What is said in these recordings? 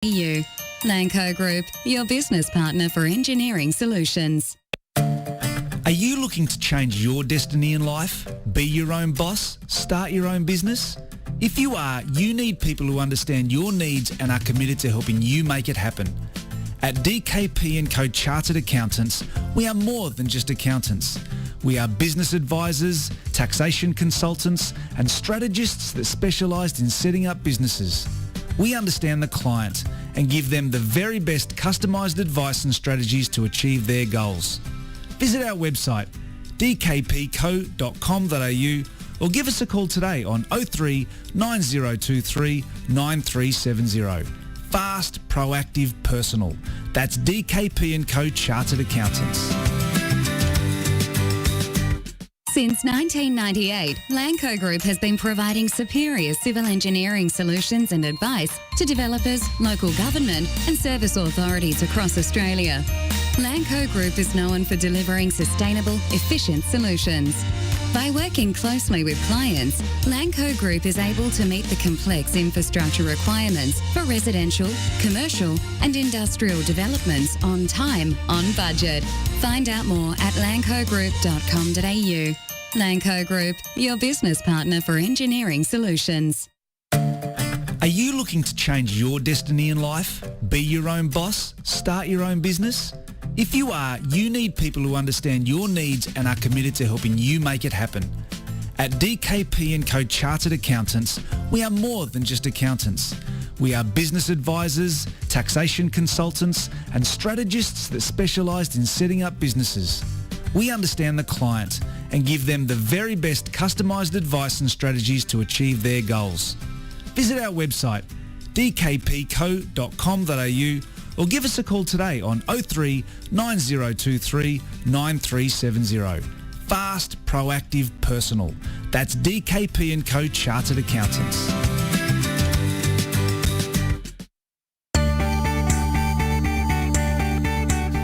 EU. Lanco Group, your business partner for engineering solutions. Are you looking to change your destiny in life? Be your own boss? Start your own business? If you are, you need people who understand your needs and are committed to helping you make it happen. At DKP & Co Chartered Accountants, we are more than just accountants. We are business advisors, taxation consultants and strategists that specialise in setting up businesses. We understand the client and give them the very best customised advice and strategies to achieve their goals. Visit our website dkpco.com.au or give us a call today on 03 9023 9370. Fast, proactive, personal. That's DKP & Co Chartered Accountants. Since 1998, Lanco Group has been providing superior civil engineering solutions and advice to developers, local government and service authorities across Australia. Lanco Group is known for delivering sustainable, efficient solutions. By working closely with clients, Lanco Group is able to meet the complex infrastructure requirements for residential, commercial and industrial developments on time, on budget. Find out more at lancogroup.com.au. Lanco Group, your business partner for engineering solutions. Are you looking to change your destiny in life? Be your own boss? Start your own business? If you are, you need people who understand your needs and are committed to helping you make it happen. At DKP & Co Chartered Accountants, we are more than just accountants. We are business advisors, taxation consultants and strategists that specialise in setting up businesses. We understand the client and give them the very best customised advice and strategies to achieve their goals. Visit our website dkpco.com.au or give us a call today on 03 9023 9370. Fast, proactive, personal. That's DKP & Co Chartered Accountants.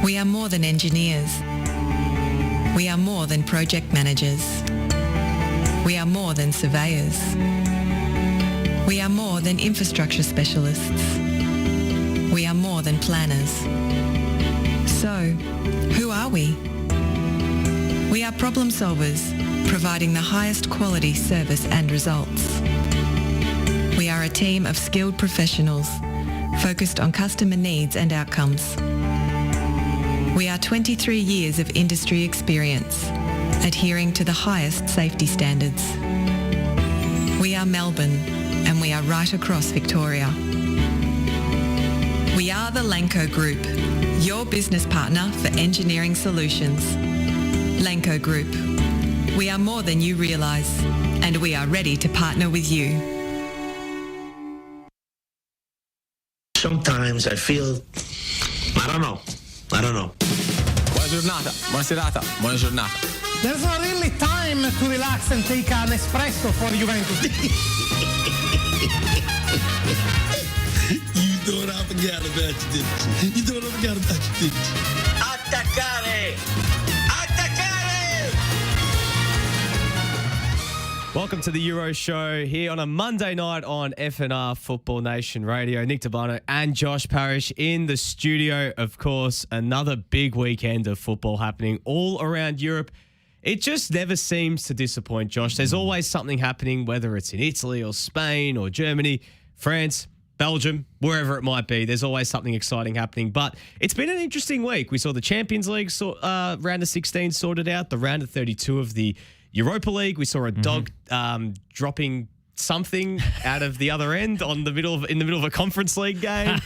We are more than engineers. We are more than project managers. We are more than surveyors. We are more than infrastructure specialists. We are more than planners. So, who are we? We are problem solvers, providing the highest quality service and results. We are a team of skilled professionals, focused on customer needs and outcomes. We are 23 years of industry experience, adhering to the highest safety standards. We are Melbourne, and we are right across Victoria. We are the Lanco Group, your business partner for engineering solutions. Lanco Group. We are more than you realise, and we are ready to partner with you. Sometimes I feel, I don't know. Buona giornata, buona serata, buona giornata. There's not really time to relax and take an espresso for Juventus. You thought I forgot about you, didn't you? You thought I forgot about you, didn't you? Attaccare! Attaccare! Welcome to the Euro Show here on a Monday night on FNR Football Nation Radio. Nick Tabano and Josh Parrish in the studio. Of course, another big weekend of football happening all around Europe. It just never seems to disappoint, Josh. There's always something happening, whether it's in Italy or Spain or Germany, France, Belgium, wherever it might be. There's always something exciting happening. But it's been an interesting week. We saw the Champions League round of 16 sorted out, the round of 32 of the Europa League. We saw a dog dropping something out of the other end in the middle of a Conference League game.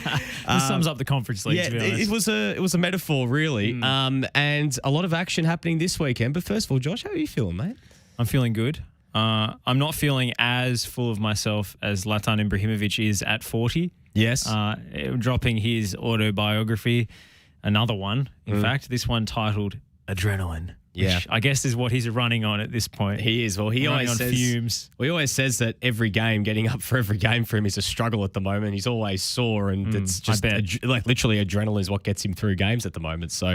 This sums up the Conference League, to be honest. It was a metaphor, really. And a lot of action happening this weekend. But first of all, Josh, how are you feeling, mate? I'm feeling good. I'm not feeling as full of myself as Zlatan Ibrahimovic is at 40. Yes. Dropping his autobiography, another one, in fact, this one titled Adrenaline. Yeah. Which I guess is what he's running on at this point. He is. Well, he always says fumes. Well, he always says that getting up for every game for him is a struggle at the moment. He's always sore, and it's just like literally adrenaline is what gets him through games at the moment. So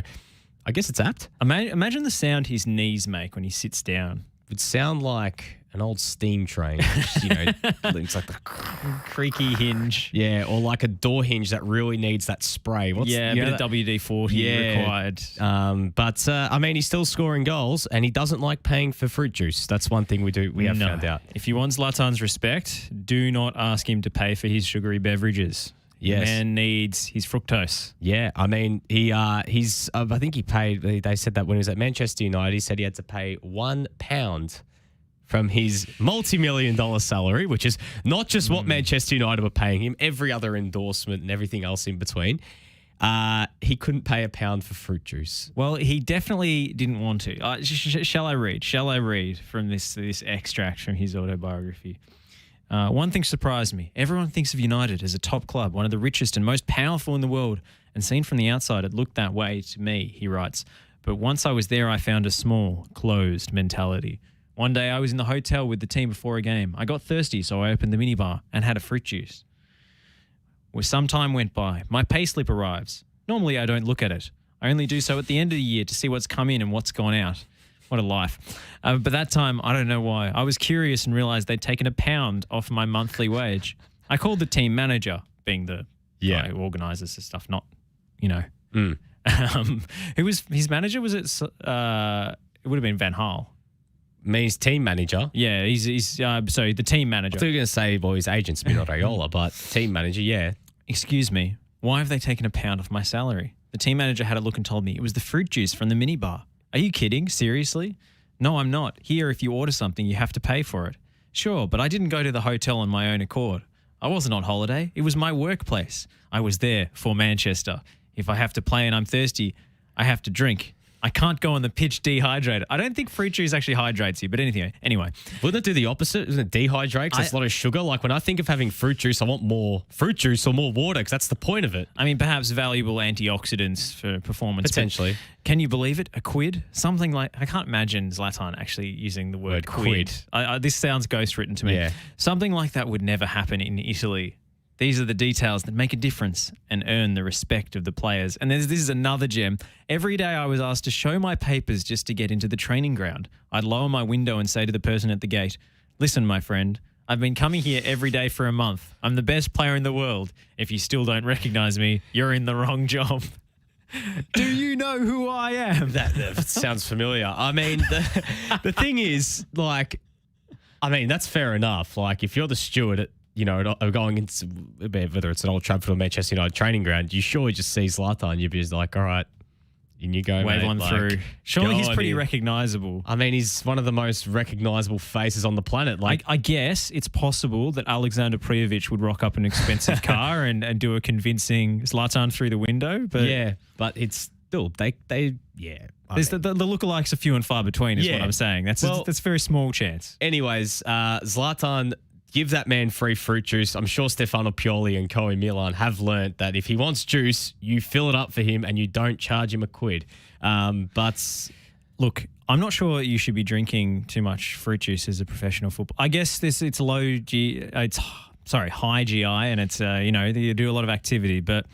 I guess it's apt. Imagine the sound his knees make when he sits down. would sound like an old steam train. Which, it's like the Creaky hinge. yeah, or like a door hinge that really needs that spray. A bit of WD-40 required. But he's still scoring goals, and he doesn't like paying for fruit juice. That's one thing we have found out. If you want Zlatan's respect, do not ask him to pay for his sugary beverages. Yes. The man needs his fructose. Yeah, I think he paid. They said that when he was at Manchester United, he said he had to pay £1 from his multi-million-dollar salary, which is not just what Manchester United were paying him, every other endorsement and everything else in between. He couldn't pay £1 for fruit juice. Well, he definitely didn't want to. Shall I read? Shall I read from this extract from his autobiography? One thing surprised me. Everyone thinks of United as a top club, one of the richest and most powerful in the world. And seen from the outside, it looked that way to me, he writes. But once I was there, I found a small, closed mentality. One day I was in the hotel with the team before a game. I got thirsty, so I opened the minibar and had a fruit juice. Well, some time went by. My payslip arrives. Normally I don't look at it. I only do so at the end of the year to see what's come in and what's gone out. What a life. But that time, I don't know why. I was curious and realised they'd taken £1 off my monthly wage. I called the team manager, being the guy who organises this stuff, not, who was his manager? Was it? It would have been Van Gaal. Means team manager. Yeah, he's sorry, the team manager. I thought you were going to say, well, his agent's Spino Raiola, but team manager, yeah. Excuse me, why have they taken £1 off my salary? The team manager had a look and told me it was the fruit juice from the minibar. Are you kidding? Seriously? No, I'm not. Here, if you order something, you have to pay for it. Sure, but I didn't go to the hotel on my own accord. I wasn't on holiday. It was my workplace. I was there for Manchester. If I have to play and I'm thirsty, I have to drink. I can't go on the pitch dehydrated. I don't think fruit juice actually hydrates you, but anyway. Wouldn't it do the opposite? Isn't it dehydrate? Because it's a lot of sugar. Like when I think of having fruit juice, I want more fruit juice or more water because that's the point of it. I mean, perhaps valuable antioxidants for performance. Potentially. Can you believe it? A quid? Something like, I can't imagine Zlatan actually using the word quid. This sounds ghostwritten to me. Yeah. Something like that would never happen in Italy. These are the details that make a difference and earn the respect of the players. And this is another gem. Every day I was asked to show my papers just to get into the training ground. I'd lower my window and say to the person at the gate, listen, my friend, I've been coming here every day for a month. I'm the best player in the world. If you still don't recognize me, you're in the wrong job. Do you know who I am? That sounds familiar. I mean, the thing is, that's fair enough. Like, if you're the steward at going into whether it's an Old Trafford or Manchester United training ground, you surely just see Zlatan, you'd be just like, all right, in you go, wave mate. one through. Surely he's pretty recognisable. I mean, he's one of the most recognisable faces on the planet. Like, I guess it's possible that Alexander Prijovic would rock up an expensive car and do a convincing Zlatan through the window. But yeah, but it's still the lookalikes are few and far between. Is what I'm saying. That's a very small chance. Anyways, Zlatan. Give that man free fruit juice. I'm sure Stefano Pioli and Co. Milan have learnt that if he wants juice, you fill it up for him and you don't charge him a quid. But look, I'm not sure you should be drinking too much fruit juice as a professional football. I guess it's high GI, and it's you do a lot of activity. But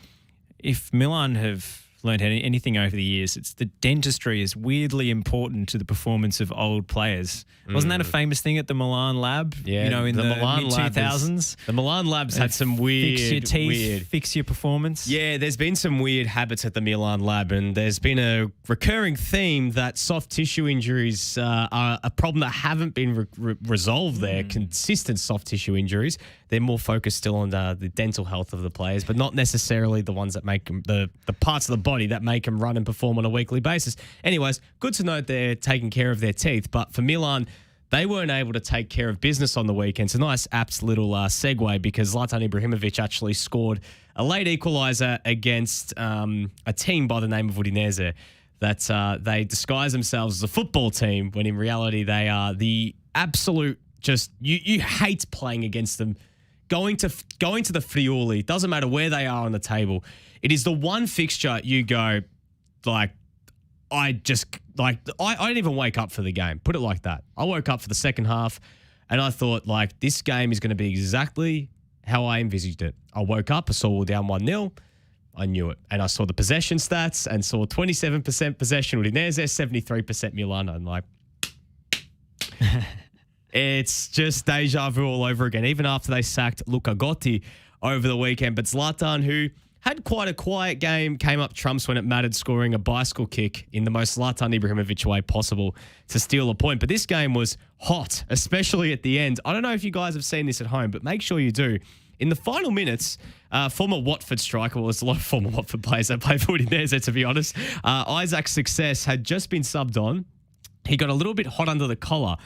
if Milan have learned anything over the years, it's the dentistry is weirdly important to the performance of old players. Wasn't that a famous thing at the Milan lab? Yeah, in the Milan mid-2000s? The Milan labs had some weird... Fix your teeth, fix your performance. Yeah, there's been some weird habits at the Milan lab, and there's been a recurring theme that soft tissue injuries are a problem that haven't been resolved there. Consistent soft tissue injuries. They're more focused still on the dental health of the players, but not necessarily the ones that make them, the parts of the body that make them run and perform on a weekly basis. Anyways, good to know they're taking care of their teeth, but for Milan, they weren't able to take care of business on the weekend. It's a nice, apt little segue because Zlatan Ibrahimovic actually scored a late equaliser against a team by the name of Udinese that they disguise themselves as a football team when in reality they are the absolute you hate playing against them. Going to the Friuli, doesn't matter where they are on the table. It is the one fixture you go, I didn't even wake up for the game. Put it like that. I woke up for the second half and I thought, this game is going to be exactly how I envisaged it. I woke up, I saw we're down 1-0. I knew it. And I saw the possession stats and saw 27% possession Udinese, 73% Milan. I'm like, It's just deja vu all over again, even after they sacked Luca Gotti over the weekend. But Zlatan, who had quite a quiet game, came up trumps when it mattered, scoring a bicycle kick in the most Zlatan Ibrahimovic way possible to steal a point. But this game was hot, especially at the end. I don't know if you guys have seen this at home, but make sure you do. In the final minutes, former Watford striker, well, there's a lot of former Watford players that play for Udinese, to be honest. Isaac Success had just been subbed on. He got a little bit hot under the collar.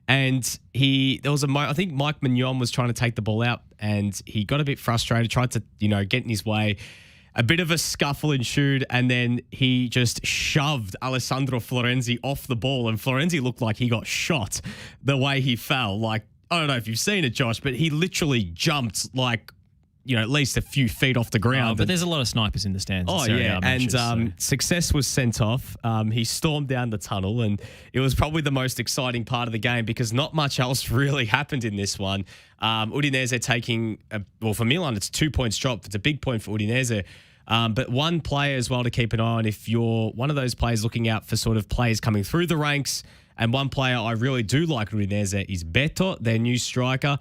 And there was I think Mike Mignon was trying to take the ball out and he got a bit frustrated, tried to, get in his way. A bit of a scuffle ensued and then he just shoved Alessandro Florenzi off the ball and Florenzi looked like he got shot the way he fell. Like, I don't know if you've seen it, Josh, but he literally jumped like, at least a few feet off the ground. But there's a lot of snipers in the stands. Oh, yeah. And Success was sent off. He stormed down the tunnel, and it was probably the most exciting part of the game because not much else really happened in this one. Udinese taking, for Milan, it's 2 points dropped. It's a big point for Udinese. But one player as well to keep an eye on if you're one of those players looking out for sort of players coming through the ranks. And one player I really do like Udinese is Beto, their new striker.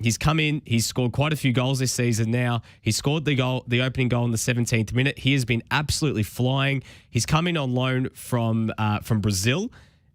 He's come in. He's scored quite a few goals this season now. He scored the opening goal in the 17th minute. He has been absolutely flying. He's come in on loan from Brazil.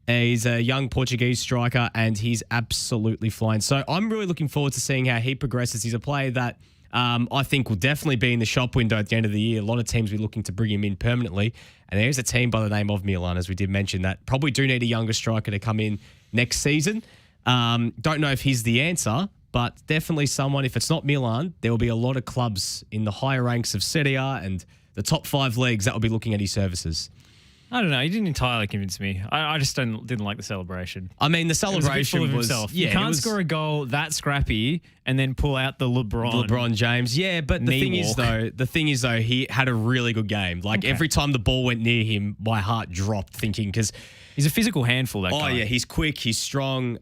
He's a young Portuguese striker, and he's absolutely flying. So I'm really looking forward to seeing how he progresses. He's a player that I think will definitely be in the shop window at the end of the year. A lot of teams will be looking to bring him in permanently. And there's a team by the name of Milan, as we did mention, that probably do need a younger striker to come in next season. Don't know if he's the answer, but definitely someone, if it's not Milan, there will be a lot of clubs in the higher ranks of Serie A and the top 5 leagues that will be looking at his services. I don't know. He didn't entirely convince me. I just didn't like the celebration. I mean, the celebration was himself. You can't score a goal that scrappy and then pull out the LeBron James. Yeah, but the thing is though, he had a really good game. Like every time the ball went near him, my heart dropped thinking because he's a physical handful. That guy. Oh yeah, he's quick. He's strong.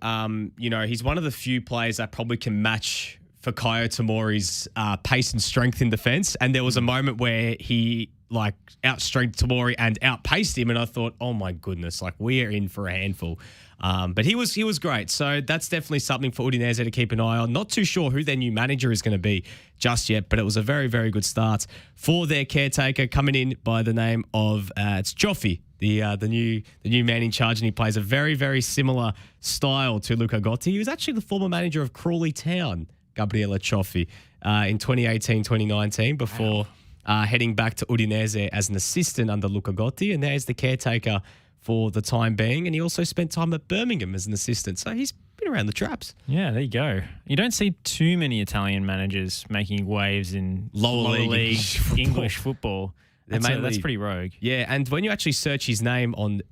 He's one of the few players that probably can match Fikayo Tomori's pace and strength in defense. And there was a moment where he outstrengthed Tomori and outpaced him, and I thought, oh my goodness, we are in for a handful. But he was great. So that's definitely something for Udinese to keep an eye on. Not too sure who their new manager is going to be just yet, but it was a very, very good start for their caretaker coming in by the name of it's Joffi, the new man in charge, and he plays a very, very similar style to Luca Gotti. He was actually the former manager of Crawley Town, Gabriele Cioffi, in 2018-2019 before heading back to Udinese as an assistant under Luca Gotti, and there's the caretaker for the time being. And he also spent time at Birmingham as an assistant, so he's been around the traps. Yeah, there you go. You don't see too many Italian managers making waves in lower league English football. That's pretty rogue. Yeah, and when you actually search his name on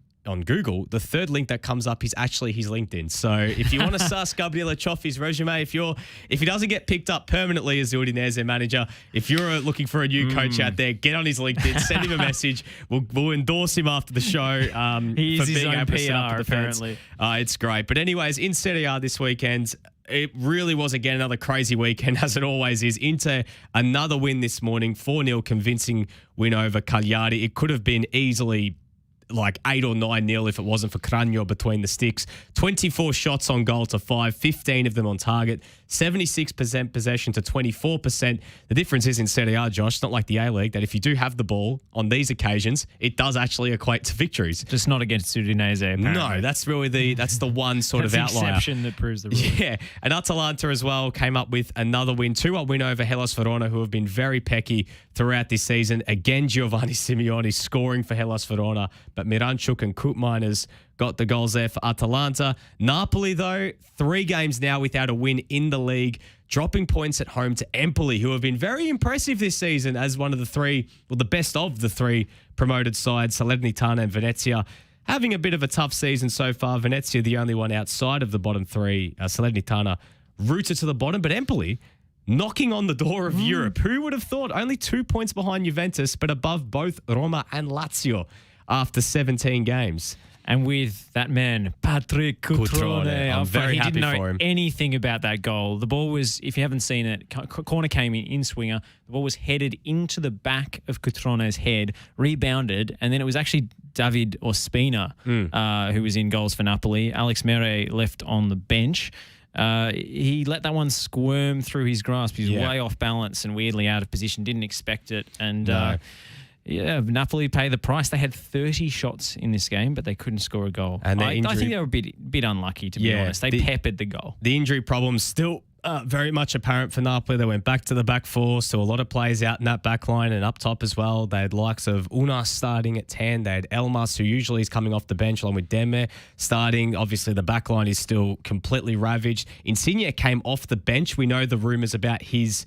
Google, the third link that comes up is actually his LinkedIn. So if you want to suss Gabriele Cioffi's resume, if he doesn't get picked up permanently as the Udinese manager, if you're looking for a new coach out there, get on his LinkedIn, send him a message. We'll endorse him after the show he for is being his own able to set PR, up the defense. apparently. It's great. But anyways, in Serie A this weekend, it really was, again, another crazy weekend, as it always is. Inter, another win this morning, 4-0, convincing win over Cagliari. It could have been easily 8 or 9-0 if it wasn't for Cragno between the sticks. 24 shots on goal to 5, 15 of them on target, 76% possession to 24%. The difference is in Serie A, Josh, not like the A-League, that if you do have the ball on these occasions, it does actually equate to victories. Just not against Udinese, apparently. No, that's really the one sort of outlier. The exception that proves the rule. Yeah, and Atalanta as well came up with another win, 2-1 win over Hellas Verona, who have been very pecky throughout this season. Again, Giovanni Simeone scoring for Hellas Verona, but Miranchuk and Koopmeiners got the goals there for Atalanta. Napoli, though, 3 games now without a win in the league, dropping points at home to Empoli, who have been very impressive this season as one of the best of the 3 promoted sides, Salernitana and Venezia. Having a bit of a tough season so far. Venezia, the only one outside of the bottom 3. Salernitana rooted to the bottom, but Empoli knocking on the door of Europe. Who would have thought? Only 2 points behind Juventus, but above both Roma and Lazio after 17 games. And with that man, Patrick Cutrone, I'm very happy for him. He didn't know anything about that goal. The ball was, if you haven't seen it, corner came in swinger. The ball was headed into the back of Cutrone's head, rebounded, and then it was actually David Ospina, who was in goals for Napoli. Alex Mere left on the bench. He let that one squirm through his grasp. He was way off balance and weirdly out of position. Didn't expect it. And Napoli pay the price. They had 30 shots in this game, but they couldn't score a goal. And I think they were a bit unlucky, to be honest. They peppered the goal. The injury problem's still very much apparent for Napoli. They went back to the back four, so a lot of players out in that back line and up top as well. They had likes of Unas starting at 10. They had Elmas, who usually is coming off the bench, along with Demme starting. Obviously, the back line is still completely ravaged. Insigne came off the bench. We know the rumours about his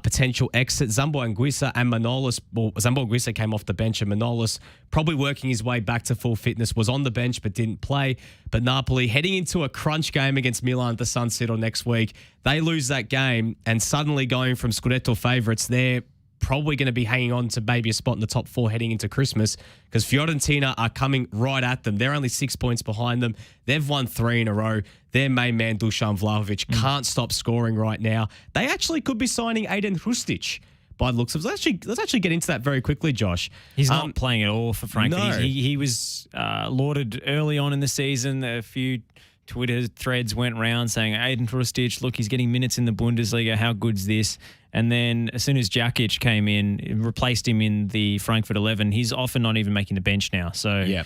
potential exit. Zambo Anguissa and Manolis. Well, Zambo Anguissa came off the bench, and Manolis, probably working his way back to full fitness, was on the bench but didn't play. But Napoli heading into a crunch game against Milan at the San Siro next week. They lose that game, and suddenly going from Scudetto favourites, they're probably going to be hanging on to maybe a spot in the top four heading into Christmas, because Fiorentina are coming right at them. They're only 6 points behind them. They've won 3 in a row. Their main man, Dusan Vlahovic, can't stop scoring right now. They actually could be signing Aiden Hrustic by the looks of it. Let's actually get into that very quickly, Josh. He's not playing at all for Frankfurt. No. He was lauded early on in the season. A few Twitter threads went round saying, Aiden Hrustic, look, he's getting minutes in the Bundesliga. How good's this? And then as soon as Jakic came in, replaced him in the Frankfurt 11, he's often not even making the bench now. So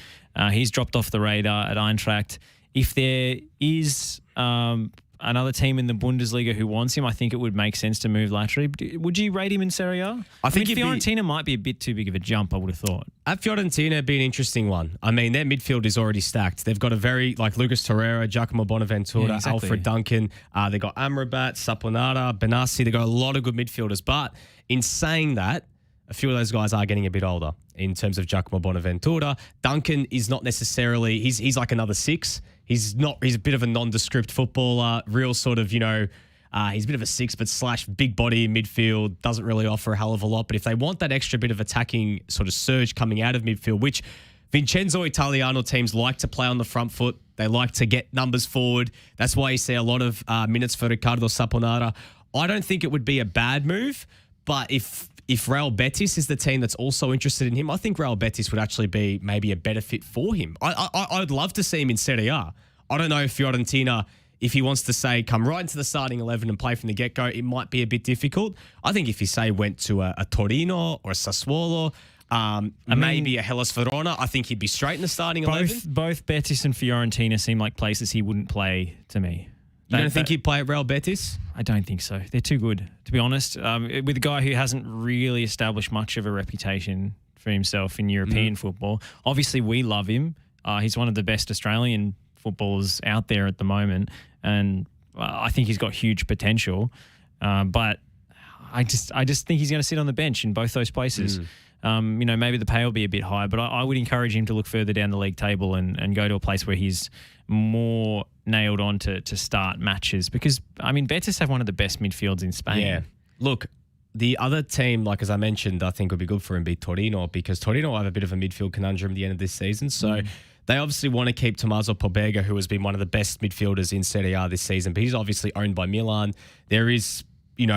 he's dropped off the radar at Eintracht. If there is another team in the Bundesliga who wants him, I think it would make sense to move laterally. Would you rate him in Serie A? I think Fiorentina might be a bit too big of a jump, I would have thought. At Fiorentina, it'd be an interesting one. I mean, their midfield is already stacked. They've got a very, like Lucas Torreira, Giacomo Bonaventura, Alfred Duncan. They've got Amrabat, Saponara, Benassi. They've got a lot of good midfielders. But in saying that, a few of those guys are getting a bit older in terms of Giacomo Bonaventura. Duncan is not necessarily, he's like another 6. He's a bit of a nondescript footballer, real sort of, he's a bit of a 6, but slash big body in midfield, doesn't really offer a hell of a lot. But if they want that extra bit of attacking sort of surge coming out of midfield, which Vincenzo Italiano teams like to play on the front foot, they like to get numbers forward. That's why you see a lot of minutes for Ricardo Saponara. I don't think it would be a bad move, but if Real Betis is the team that's also interested in him, I think Real Betis would actually be maybe a better fit for him. I'd love to see him in Serie A. I don't know if Fiorentina, if he wants to say come right into the starting 11 and play from the get-go, it might be a bit difficult. I think if he say went to a Torino or a Sassuolo, maybe a Hellas Verona, I think he'd be straight in the starting 11. Both Betis and Fiorentina seem like places he wouldn't play to me. You don't think he'd play at Real Betis? I don't think so. They're too good, to be honest. With a guy who hasn't really established much of a reputation for himself in European football. Obviously, we love him. He's one of the best Australian footballers out there at the moment, and I think he's got huge potential. But I just think he's going to sit on the bench in both those places. Maybe the pay will be a bit high, but I would encourage him to look further down the league table and go to a place where he's more nailed on to start matches, because, I mean, Betis have one of the best midfields in Spain. Yeah. Look, the other team, like as I mentioned, I think would be good for him be Torino, because Torino have a bit of a midfield conundrum at the end of this season. So they obviously want to keep Tommaso Pobega, who has been one of the best midfielders in Serie A this season, but he's obviously owned by Milan. There is,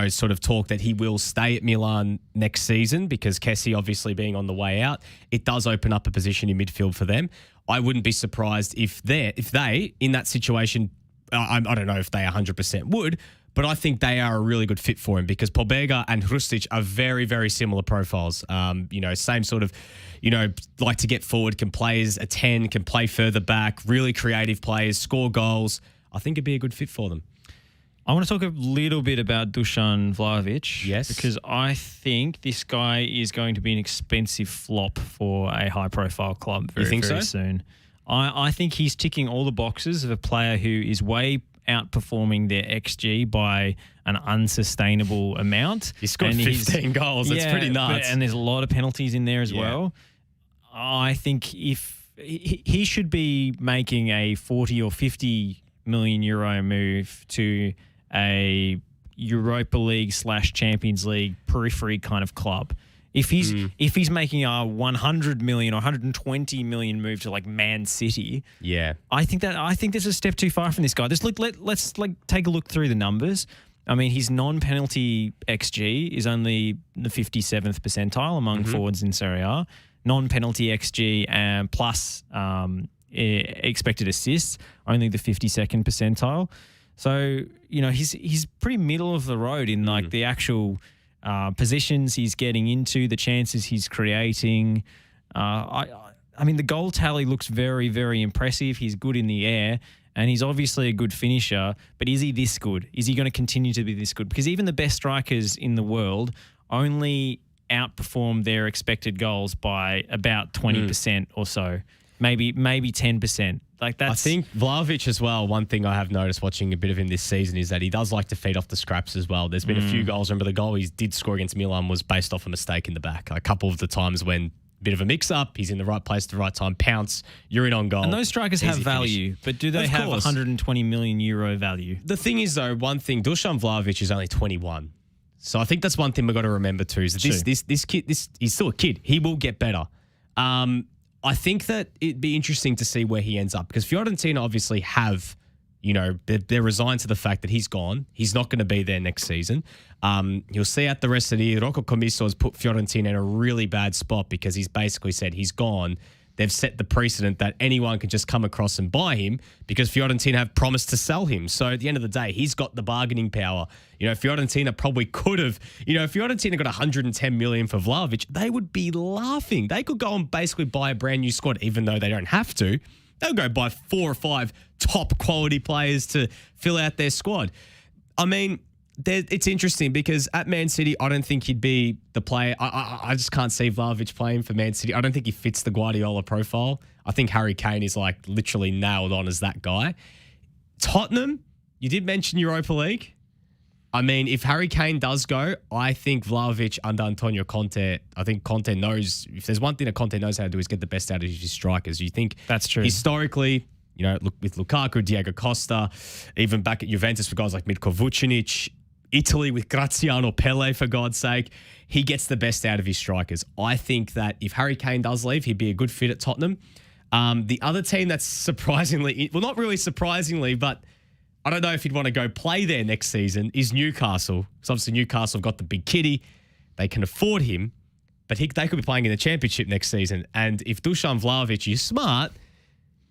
sort of talk that he will stay at Milan next season, because Kessie obviously being on the way out, it does open up a position in midfield for them. I wouldn't be surprised if they in that situation, I don't know if they 100% would, but I think they are a really good fit for him, because Pobega and Hrustic are very, very similar profiles. Same sort of, like to get forward, can play as a 10, can play further back, really creative players, score goals. I think it'd be a good fit for them. I want to talk a little bit about Dusan Vlahovic. Yes. Because I think this guy is going to be an expensive flop for a high-profile club very soon. I think he's ticking all the boxes of a player who is way outperforming their XG by an unsustainable amount. He scored 15 goals. That's pretty nuts. And there's a lot of penalties in there as well. I think if he should be making a 40 or 50 million euro move to a Europa League / Champions League periphery kind of club. If he's making a 100 million or 120 million move to like Man City, I think this is a step too far from this guy. Let's take a look through the numbers. I mean, his non-penalty XG is only the 57th percentile among forwards in Serie A. non-penalty XG and plus expected assists, only the 52nd percentile. So, he's pretty middle of the road in like the actual positions he's getting into, the chances he's creating. I mean, the goal tally looks very, very impressive. He's good in the air and he's obviously a good finisher, but is he this good? Is he going to continue to be this good? Because even the best strikers in the world only outperform their expected goals by about 20% or so, maybe 10%. Like that's. I think Vlahovic as well, one thing I have noticed watching a bit of him this season is that he does like to feed off the scraps as well. There's been a few goals. Remember the goal he did score against Milan was based off a mistake in the back. A couple of the times when bit of a mix-up, he's in the right place at the right time, pounce, you're in on goal. And those strikers have value, but do they have 120 million euro value? The thing is, though, one thing, Dusan Vlahovic is only 21. So I think that's one thing we've got to remember too, is that this kid, he's still a kid. He will get better. I think that it'd be interesting to see where he ends up because Fiorentina obviously have, they're resigned to the fact that he's gone. He's not going to be there next season. You'll see out the rest of the year, Rocco Commisso has put Fiorentina in a really bad spot because he's basically said he's gone. They've set the precedent that anyone can just come across and buy him because Fiorentina have promised to sell him. So at the end of the day, he's got the bargaining power. Fiorentina probably could have, if Fiorentina got 110 million for Vlahovic, they would be laughing. They could go and basically buy a brand new squad, even though they don't have to. They'll go buy 4 or 5 top quality players to fill out their squad. I mean, it's interesting because at Man City, I don't think he'd be the player. I just can't see Vlahovic playing for Man City. I don't think he fits the Guardiola profile. I think Harry Kane is like literally nailed on as that guy. Tottenham, you did mention Europa League. I mean, if Harry Kane does go, I think Vlahovic under Antonio Conte, I think Conte knows, if there's one thing that Conte knows how to do is get the best out of his strikers. You think that's true. Historically, look with Lukaku, Diego Costa, even back at Juventus for guys like Mirko Vucinic, Italy with Graziano Pele, for God's sake, he gets the best out of his strikers. I think that if Harry Kane does leave, he'd be a good fit at Tottenham. The other team that's surprisingly, well, not really surprisingly, but I don't know if he'd want to go play there next season, is Newcastle. Because obviously Newcastle have got the big kitty. They can afford him, but they could be playing in the Championship next season. And if Dusan Vlahovic is smart,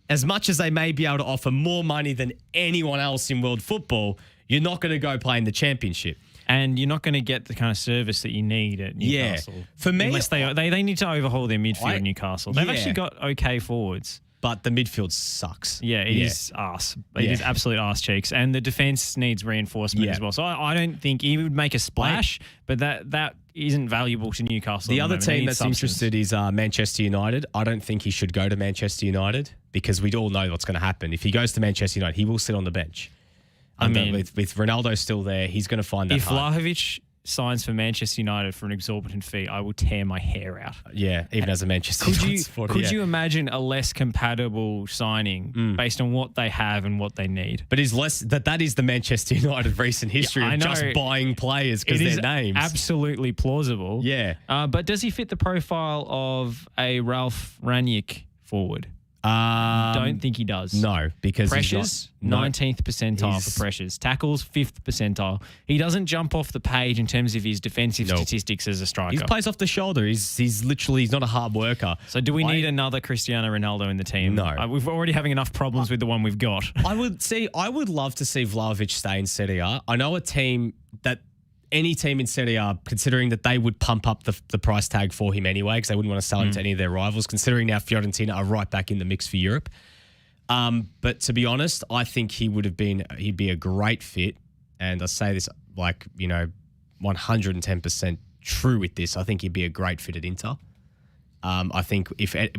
as much as they may be able to offer more money than anyone else in world football, you're not going to go play in the Championship. And you're not going to get the kind of service that you need at Newcastle. Yeah. For me, unless they need to overhaul their midfield at Newcastle. They've actually got okay forwards. But the midfield sucks. Yeah, it is arse. It is absolute arse cheeks. And the defence needs reinforcement as well. So I don't think he would make a splash, but that isn't valuable to Newcastle. The other team that's interested is Manchester United. I don't think he should go to Manchester United because we all know what's going to happen. If he goes to Manchester United, he will sit on the bench. With Ronaldo still there, he's going to find that hard. If Vlahovic signs for Manchester United for an exorbitant fee, I will tear my hair out. Yeah, even as a Manchester United supporter. Could you imagine a less compatible signing based on what they have and what they need? But that is the Manchester United recent history of just buying players because their names. Absolutely plausible. Yeah. But does he fit the profile of a Ralph Rangnick forward? Don't think he does. No, because pressures, 19th percentile for pressures. Tackles, 5th percentile. He doesn't jump off the page in terms of his defensive statistics as a striker. He plays off the shoulder. He's not a hard worker. So do we need another Cristiano Ronaldo in the team? No. We're already having enough problems with the one we've got. I would love to see Vlahovic stay in Serie A. I know a team that any team in Serie A, considering that they would pump up the price tag for him anyway because they wouldn't want to sell him to any of their rivals, considering now Fiorentina are right back in the mix for Europe. But to be honest, I think he'd be a great fit. And I say this 110% true with this. I think he'd be a great fit at Inter. I think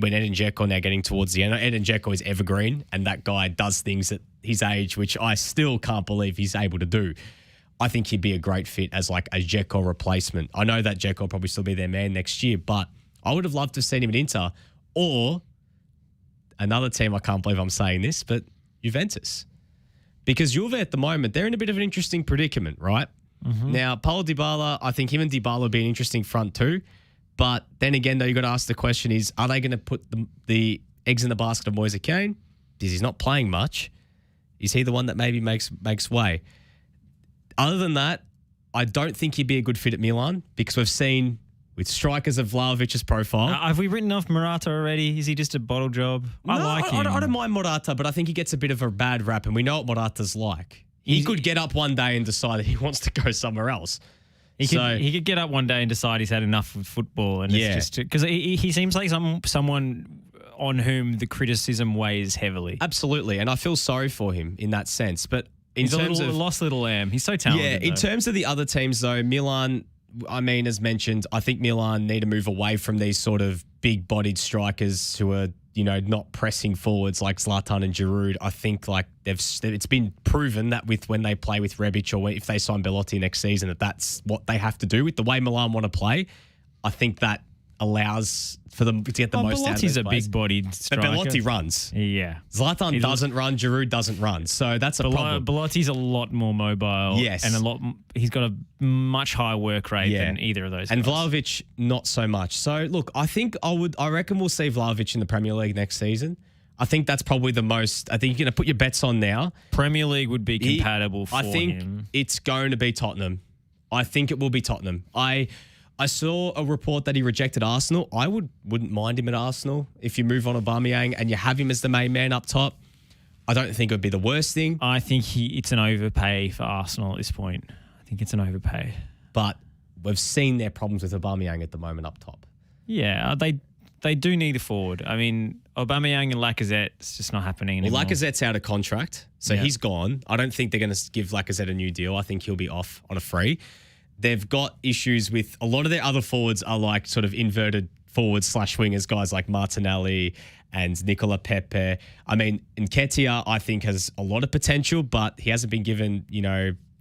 when Edin Dzeko now getting towards the end, Edin Dzeko is evergreen and that guy does things at his age, which I still can't believe he's able to do. I think he'd be a great fit as like a Dzeko replacement. I know that Dzeko will probably still be their man next year, but I would have loved to have seen him at Inter or another team. I can't believe I'm saying this, but Juventus. Because Juve at the moment, they're in a bit of an interesting predicament, right? Mm-hmm. Now, Paulo Dybala, I think him and Dybala would be an interesting front too. But then again, though, you've got to ask the question is, are they going to put the eggs in the basket of Moise Kean? Because he's not playing much. Is he the one that maybe makes way? Other than that, I don't think he'd be a good fit at Milan because we've seen with strikers of Vlahovic's profile. Have we written off Morata already? Is he just a bottle job? I like him. I don't mind Morata, but I think he gets a bit of a bad rap, and we know what Morata's like. He could get up one day and decide that he wants to go somewhere else. He could get up one day and decide he's had enough of football, and it's just because he seems like someone on whom the criticism weighs heavily. Absolutely, and I feel sorry for him in that sense. But he's a lost little lamb. He's so talented. Yeah, in terms of the other teams though, Milan, I mean, as mentioned, I think Milan need to move away from these sort of big-bodied strikers who are, not pressing forwards like Zlatan and Giroud. I think like it's been proven that when they play with Rebic or if they sign Belotti next season, that's what they have to do with the way Milan want to play. I think that allows for them to get the most out of Belotti's those a big-bodied striker. But Belotti runs. Yeah. Zlatan doesn't run. Giroud doesn't run. So that's a problem. Belotti's a lot more mobile. Yes. And he's got a much higher work rate than either of those And guys. Vlahovic, not so much. So, look, I reckon we'll see Vlahovic in the Premier League next season. I think that's probably the most. I think you're going to put your bets on now. Premier League would be compatible for him. I think it's going to be Tottenham. I think it will be Tottenham. I saw a report that he rejected Arsenal. I wouldn't mind him at Arsenal if you move on Aubameyang and you have him as the main man up top. I don't think it would be the worst thing. I think it's an overpay for Arsenal at this point. I think it's an overpay. But we've seen their problems with Aubameyang at the moment up top. Yeah, they do need a forward. I mean, Aubameyang and Lacazette, it's just not happening anymore. Well, Lacazette's out of contract, so he's gone. I don't think they're going to give Lacazette a new deal. I think he'll be off on a free. They've got issues with a lot of their other forwards are like sort of inverted forwards / wingers, guys like Martinelli and Nicola Pepe. I mean, Nketiah, I think, has a lot of potential, but he hasn't been given,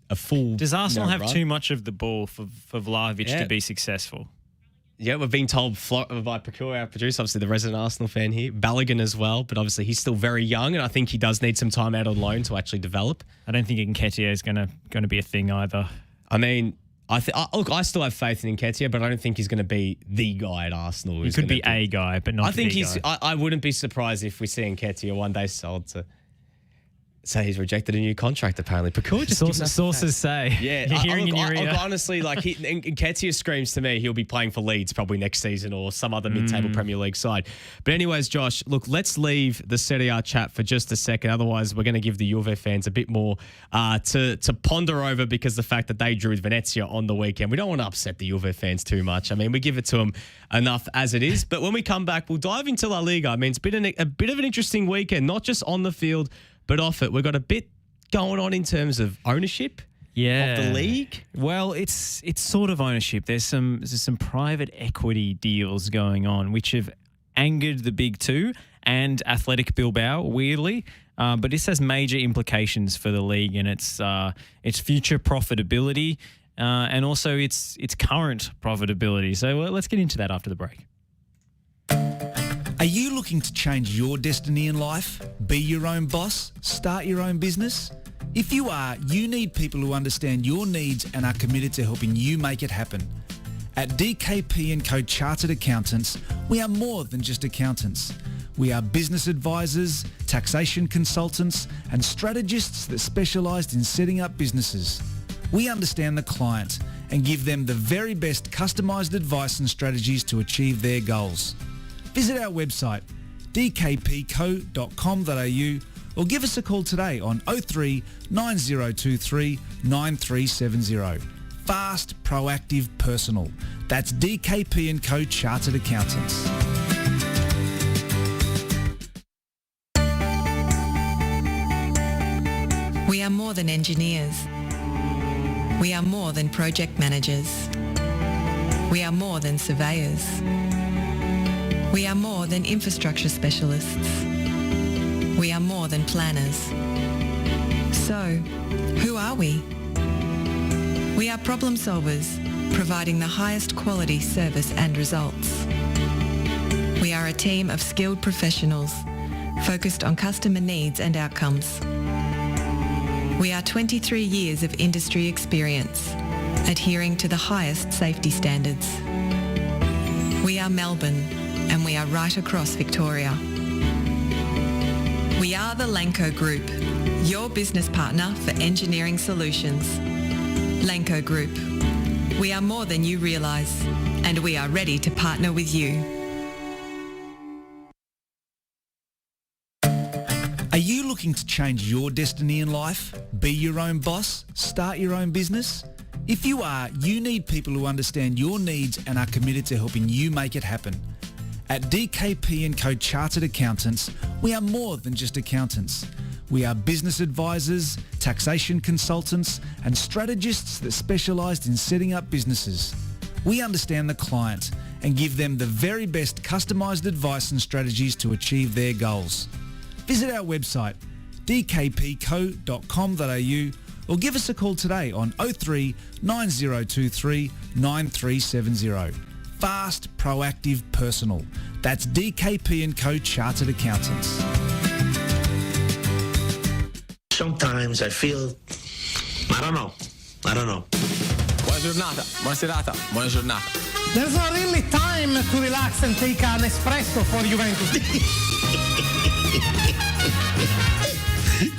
a full. Does Arsenal have run. too much of the ball for Vlahovic to be successful? Yeah, we've been told by Procure, our producer, obviously the resident Arsenal fan here, Balogun as well, but obviously he's still very young, and I think he does need some time out on loan to actually develop. I don't think Nketiah is going to be a thing either. I mean, I still have faith in Nketiah, but I don't think he's going to be the guy at Arsenal. He could be a guy, but not. I think the guy. I wouldn't be surprised if we see Nketiah one day sold to. So he's rejected a new contract, apparently. Sources say. Yeah. Honestly, like Nketiah screams to me he'll be playing for Leeds probably next season or some other mid-table Premier League side. But anyways, Josh, look, let's leave the Serie A chat for just a second. Otherwise, we're going to give the Juve fans a bit more to ponder over because the fact that they drew with Venezia on the weekend. We don't want to upset the Juve fans too much. I mean, we give it to them enough as it is. But when we come back, we'll dive into La Liga. I mean, it's been a bit of an interesting weekend, not just on the field, but off it. We've got a bit going on in terms of ownership of the league. Well, it's sort of ownership. There's some private equity deals going on, which have angered the big two and Athletic Bilbao, weirdly. But this has major implications for the league and its future profitability and also its current profitability. So let's get into that after the break. Are you looking to change your destiny in life? Be your own boss? Start your own business? If you are, you need people who understand your needs and are committed to helping you make it happen. At DKP & Co Chartered Accountants, we are more than just accountants. We are business advisors, taxation consultants, and strategists that specialise in setting up businesses. We understand the client and give them the very best customised advice and strategies to achieve their goals. Visit our website, dkpco.com.au, or give us a call today on 03 9023 9370. Fast, proactive, personal. That's DKP & Co Chartered Accountants. We are more than engineers. We are more than project managers. We are more than surveyors. We are more than infrastructure specialists. We are more than planners. So, who are we? We are problem solvers, providing the highest quality service and results. We are a team of skilled professionals, focused on customer needs and outcomes. We are 23 years of industry experience, adhering to the highest safety standards. We are Melbourne, and we are right across Victoria. We are the Lanco Group, your business partner for engineering solutions. Lanco Group. We are more than you realise, and we are ready to partner with you. Are you looking to change your destiny in life? Be your own boss? Start your own business? If you are, you need people who understand your needs and are committed to helping you make it happen. At DKP & Co Chartered Accountants, we are more than just accountants. We are business advisors, taxation consultants, and strategists that specialise in setting up businesses. We understand the client and give them the very best customised advice and strategies to achieve their goals. Visit our website dkpco.com.au or give us a call today on 03 9023 9370. Fast, proactive, personal. That's DKP & Co Chartered Accountants. Sometimes I feel, I don't know. Buona giornata, buona serata, buona giornata. There's not really time to relax and take an espresso for Juventus.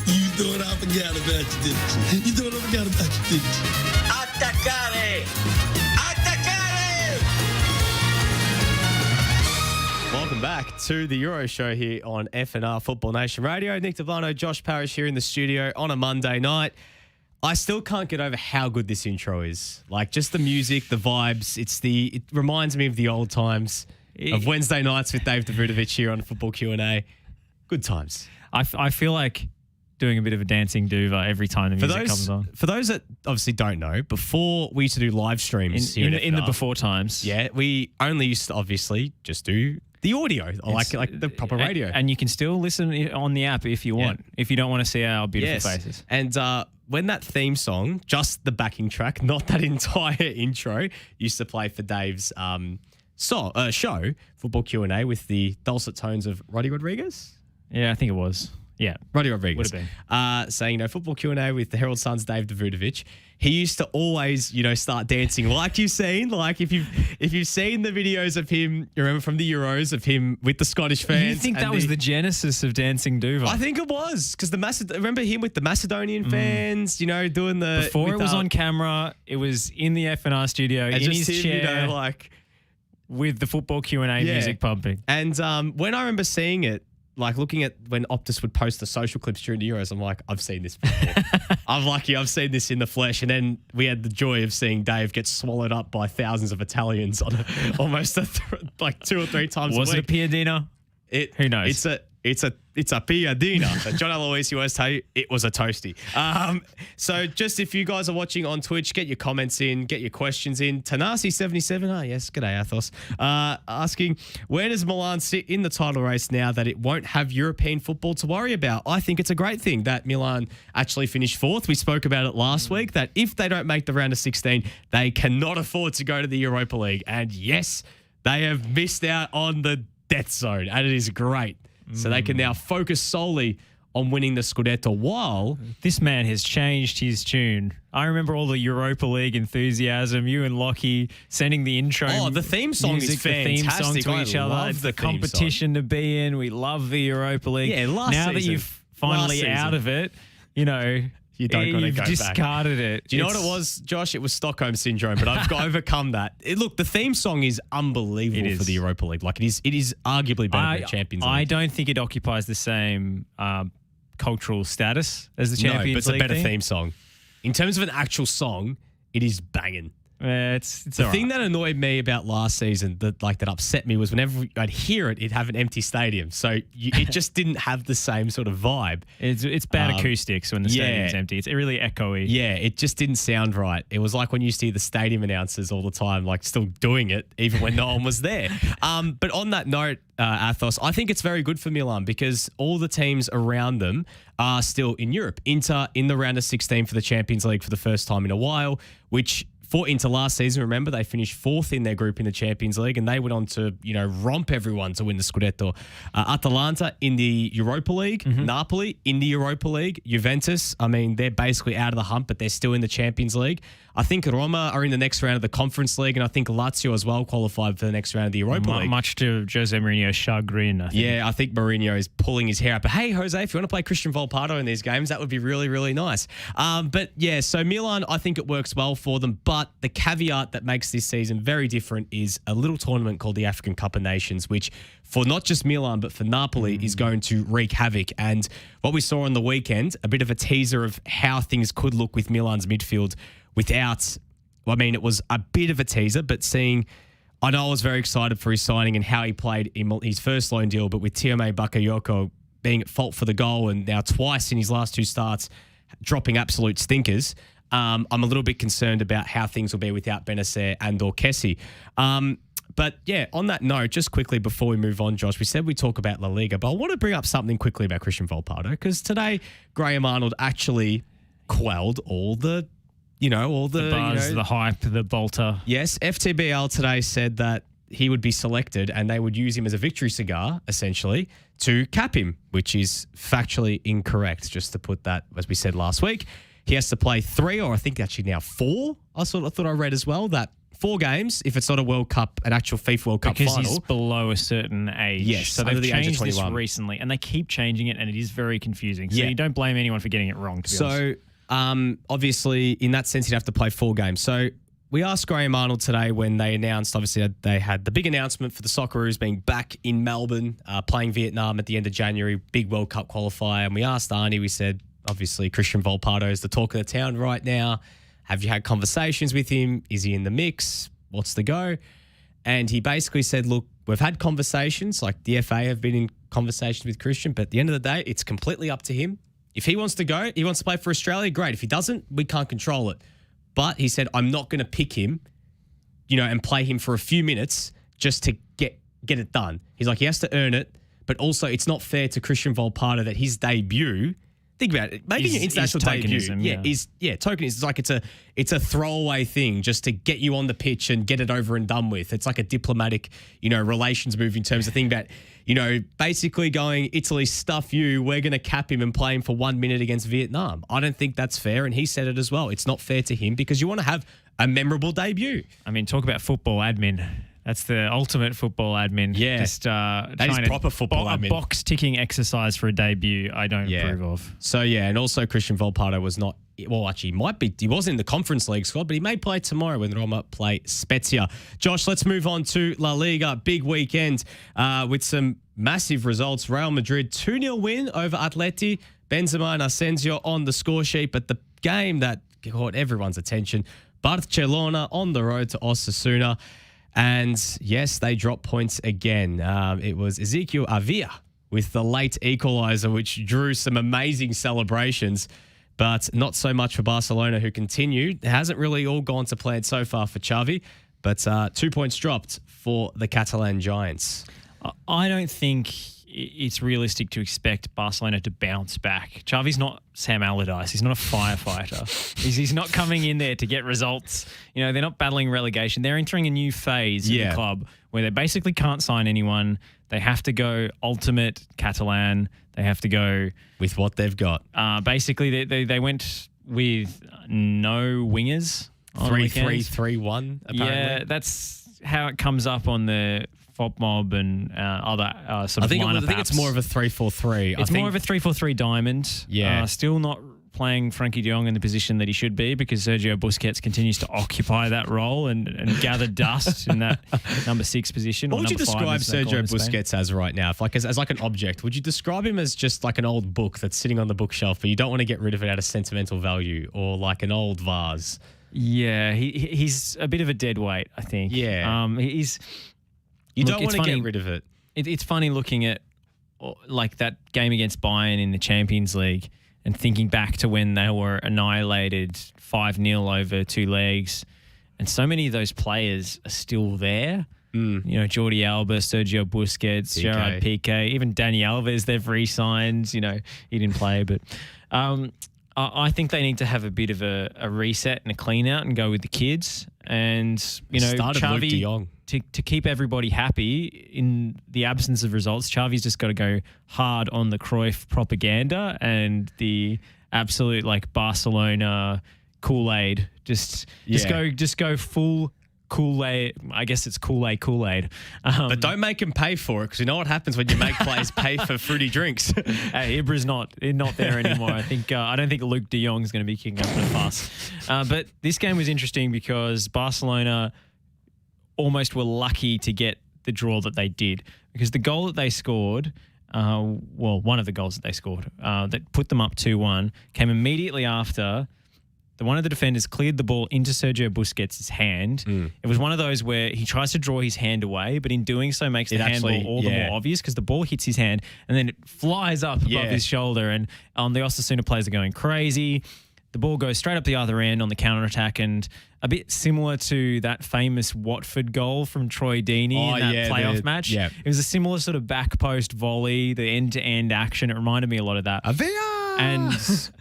You know what I forgot about you, didn't you? You know what I forgot about you, didn't you? Attaccare! Attaccare! Welcome back to the Euro Show here on FNR Football Nation Radio. Nick Devano, Josh Parrish here in the studio on a Monday night. I still can't get over how good this intro is. Like, just the music, the vibes. It reminds me of the old times of Wednesday nights with Dave Davutovic here on Football Q&A. Good times. I feel like doing a bit of a dancing duva every time the music comes on. For those that obviously don't know, before we used to do live streams in the before times. Yeah, we only used to obviously just do the audio, like the proper radio. And you can still listen on the app if you want, if you don't want to see our beautiful faces. And when that theme song, just the backing track, not that entire intro, used to play for Dave's show, Football Q&A, with the dulcet tones of Roddy Rodriguez. Yeah, I think it was. Yeah, Roddy Rodriguez. Would have been. Saying, Football Q&A with the Herald Sun's Dave Davutovic. He used to always, start dancing like you've seen. Like if you've seen the videos of him, you remember from the Euros, of him with the Scottish fans. You think that was the genesis of Dancing Duva? I think it was, because remember him with the Macedonian fans, doing the... Before it was on camera, it was in the FNR studio, in his chair, with the Football Q&A music pumping. And when I remember seeing it, like looking at when Optus would post the social clips during the Euros, I'm like, I've seen this before. I'm lucky I've seen this in the flesh. And then we had the joy of seeing Dave get swallowed up by thousands of Italians on almost 2 or 3 times Was a it week. a piadina? Who knows? It's a piadina. So John Aloisi always tell you it was a toasty. So just if you guys are watching on Twitch, get your comments in, get your questions in. Tanasi77, yes, g'day Athos, asking, where does Milan sit in the title race now that it won't have European football to worry about? I think it's a great thing that Milan actually finished 4th. We spoke about it last week, that if they don't make the round of 16, they cannot afford to go to the Europa League. And yes, they have missed out on the death zone, and it is great. So they can now focus solely on winning the Scudetto, while... This man has changed his tune. I remember all the Europa League enthusiasm, you and Lockie sending the intro. Oh, the theme song is fantastic. The theme song to each other. The competition to be in. We love the Europa League. Yeah, last now season. That you've finally out of it, you don't got to go discarded back. it. Do you know what it was, Josh? It was Stockholm Syndrome, but I've overcome that. Look, the theme song is unbelievable for the Europa League. Like, it is arguably better than the Champions League. I don't think it occupies the same cultural status as the Champions League. No, but it's a better theme song. In terms of an actual song, it is banging. It's the thing that annoyed me about last season, that upset me, was whenever I'd hear it, it'd have an empty stadium. So it just didn't have the same sort of vibe. It's bad acoustics when the stadium's empty. It's really echoey. Yeah, it just didn't sound right. It was like when you used to hear the stadium announcers all the time, like still doing it, even when no one was there. But on that note, Athos, I think it's very good for Milan because all the teams around them are still in Europe. Inter in the round of 16 for the Champions League for the first time in a while, which... For Inter last season, remember, they finished 4th in their group in the Champions League, and they went on to, romp everyone to win the Scudetto. Atalanta in the Europa League, Napoli in the Europa League, Juventus, they're basically out of the hump, but they're still in the Champions League. I think Roma are in the next round of the Conference League, and I think Lazio as well qualified for the next round of the Europa League. Much to Jose Mourinho's chagrin, I think. Yeah, I think Mourinho is pulling his hair out. But hey, Jose, if you want to play Christian Volpato in these games, that would be really, really nice. But yeah, so Milan, I think it works well for them. But the caveat that makes this season very different is a little tournament called the African Cup of Nations, which for not just Milan, but for Napoli is going to wreak havoc. And what we saw on the weekend, a bit of a teaser of how things could look with Milan's midfield without, well, I mean, it was a bit of a teaser, but I know I was very excited for his signing and how he played in his first loan deal, but with Tiame Bakayoko being at fault for the goal and now twice in his last 2 starts dropping absolute stinkers, I'm a little bit concerned about how things will be without Benacer and or Kessie. But yeah, on that note, just quickly before we move on, Josh, we said we talk about La Liga, but I want to bring up something quickly about Christian Volpato because today Graham Arnold actually quelled all the buzz, the hype, the bolter. Yes, FTBL today said that he would be selected and they would use him as a victory cigar, essentially, to cap him, which is factually incorrect, just to put that, as we said last week. He has to play 3, or I think actually now 4, I thought I read as well, that 4 games, if it's not a World Cup, an actual FIFA World Cup final. Because he's below a certain age. Yes, so they've changed this recently, and they keep changing it, and it is very confusing. So you don't blame anyone for getting it wrong, to be honest. Obviously, in that sense, he'd have to play 4 games. So we asked Graham Arnold today when they announced, obviously, they had the big announcement for the Socceroos being back in Melbourne, playing Vietnam at the end of January, big World Cup qualifier. And we asked Arnie, we said, obviously, Christian Volpato is the talk of the town right now. Have you had conversations with him? Is he in the mix? What's the go? And he basically said, look, we've had conversations, like the FA have been in conversations with Christian, but at the end of the day, it's completely up to him. If he wants to go, he wants to play for Australia, great. If he doesn't, we can't control it. But he said, I'm not going to pick him, and play him for a few minutes just to get it done. He's like, he has to earn it, but also it's not fair to Christian Volpato that his debut, think about it, making an international debut, tokenism. It's like it's a throwaway thing just to get you on the pitch and get it over and done with. It's like a diplomatic, relations move in terms of thinking about, basically going, Italy, stuff you, we're going to cap him and play him for 1 minute against Vietnam. I don't think that's fair, and he said it as well. It's not fair to him because you want to have a memorable debut. I mean, talk about football admin. That's the ultimate football admin. Yeah. Just that is proper football admin. A box-ticking exercise for a debut I don't approve of. So, yeah, and also Christian Volpato was not, well, actually, he might be, he was in the Conference League squad, but he may play tomorrow when Roma play Spezia. Josh, let's move on to La Liga. Big weekend with some massive results. Real Madrid 2-0 win over Atleti. Benzema and Asensio on the score sheet, but the game that caught everyone's attention, Barcelona on the road to Osasuna. And yes, they dropped points again. It was Ezequiel Avila with the late equaliser, which drew some amazing celebrations, but not so much for Barcelona, who continued. It hasn't really all gone to plan so far for Xavi, but 2 points dropped for the Catalan Giants. I don't think it's realistic to expect Barcelona to bounce back. Xavi's not Sam Allardyce. He's not a firefighter. He's not coming in there to get results. They're not battling relegation. They're entering a new phase in the club where they basically can't sign anyone. They have to go ultimate Catalan. They have to go with what they've got. Basically, they went with no wingers. 3-3-3-1, apparently. Yeah, that's how it comes up on the FOPMob and other sort of lineup I think it's more of a 3-4-3. It's more of a 3-4-3 diamond. Yeah. Still not playing Frankie de Jong in the position that he should be because Sergio Busquets continues to occupy that role and gather dust in that number 6 position. What would you describe Sergio Busquets as right now? As like an object, would you describe him as just like an old book that's sitting on the bookshelf but you don't want to get rid of it out of sentimental value, or like an old vase? Yeah, he's a bit of a dead weight, I think. Yeah. You don't want to get rid of it. It's funny looking at like that game against Bayern in the Champions League and thinking back to when they were annihilated 5-0 over 2 legs, and so many of those players are still there. Jordi Alba, Sergio Busquets, Gerard Piqué, even Dani Alves, they've re-signed. He didn't play, but I think they need to have a bit of a reset and a clean out and go with the kids. And, Xavi, to keep everybody happy in the absence of results, Xavi's just got to go hard on the Cruyff propaganda and the absolute Barcelona Kool-Aid. Just go full Kool-Aid. I guess it's Kool-Aid. But don't make him pay for it, because you know what happens when you make players pay for fruity drinks. Hey, Ibra's not there anymore. I don't think Luke de Jong is going to be kicking up the fuss. But this game was interesting because Barcelona almost were lucky to get the draw that they did, because the goal that they scored, one of the goals that they scored that put them up 2-1 came immediately after one of the defenders cleared the ball into Sergio Busquets' hand. It was one of those where he tries to draw his hand away, but in doing so makes the handball all the more obvious, because the ball hits his hand and then it flies up above his shoulder, and the Osasuna players are going crazy. The ball goes straight up the other end on the counter-attack, and a bit similar to that famous Watford goal from Troy Deeney in that playoff match. Yeah. It was a similar sort of back post volley, the end-to-end action. It reminded me a lot of that. And,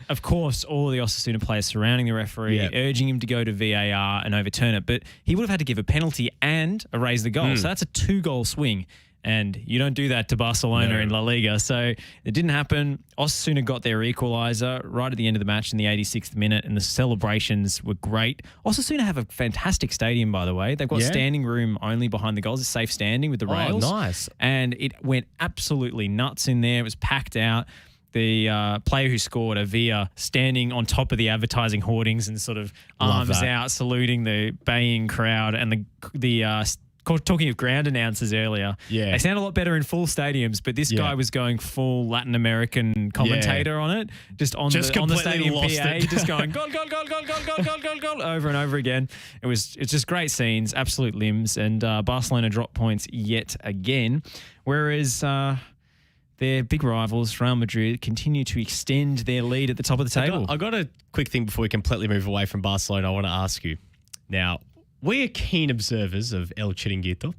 of course, all of the Osasuna players surrounding the referee, urging him to go to VAR and overturn it. But he would have had to give a penalty and erase the goal. So that's a 2-goal swing. And you don't do that to Barcelona in La Liga. So it didn't happen. Osasuna got their equaliser right at the end of the match in the 86th minute, and the celebrations were great. Osasuna have a fantastic stadium, by the way. They've got standing room only behind the goals. It's safe standing with the rails. Oh, nice. And it went absolutely nuts in there. It was packed out. The player who scored, Avia, standing on top of the advertising hoardings and sort of arms out, saluting the baying crowd, and the talking of ground announcers earlier, they sound a lot better in full stadiums, but this guy was going full Latin American commentator on it, just on the stadium PA, just going goal, goal, goal, goal, goal, goal, goal, goal, goal, over and over again. It's just great scenes, absolute limbs, and Barcelona dropped points yet again, whereas their big rivals, Real Madrid, continue to extend their lead at the top of the table. I got a quick thing before we completely move away from Barcelona I want to ask you. Now, we are keen observers of El Chiringuito.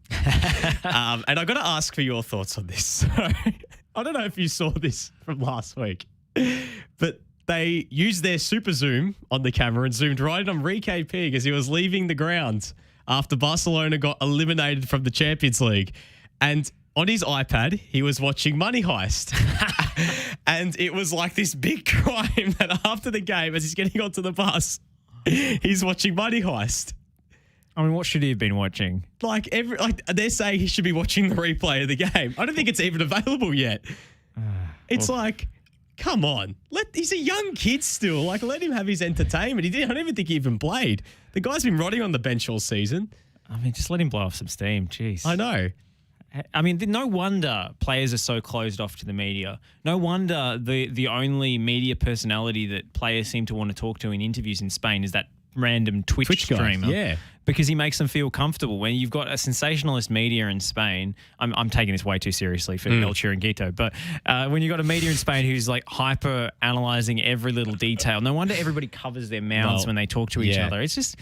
And I got to ask for your thoughts on this. So, I don't know if you saw this from last week, but they used their super zoom on the camera and zoomed right in on Enrique Pig as he was leaving the ground after Barcelona got eliminated from the Champions League. And on his iPad, he was watching Money Heist. And it was like this big crime that after the game, as he's getting onto the bus, he's watching Money Heist. I mean, what should he have been watching? Like they're saying he should be watching the replay of the game. I don't think it's even available yet. It's like, come on. He's a young kid still. Like, let him have his entertainment. I don't even think he even played. The guy's been rotting on the bench all season. I mean, just let him blow off some steam. Jeez. I know. I mean, no wonder players are so closed off to the media. No wonder the only media personality that players seem to want to talk to in interviews in Spain is that random Twitch streamer. Yeah. Because he makes them feel comfortable. When you've got a sensationalist media in Spain, I'm taking this way too seriously for El Chiringuito, but when you've got a media in Spain who's like hyper analysing every little detail, no wonder everybody covers their mouths when they talk to each other. It's just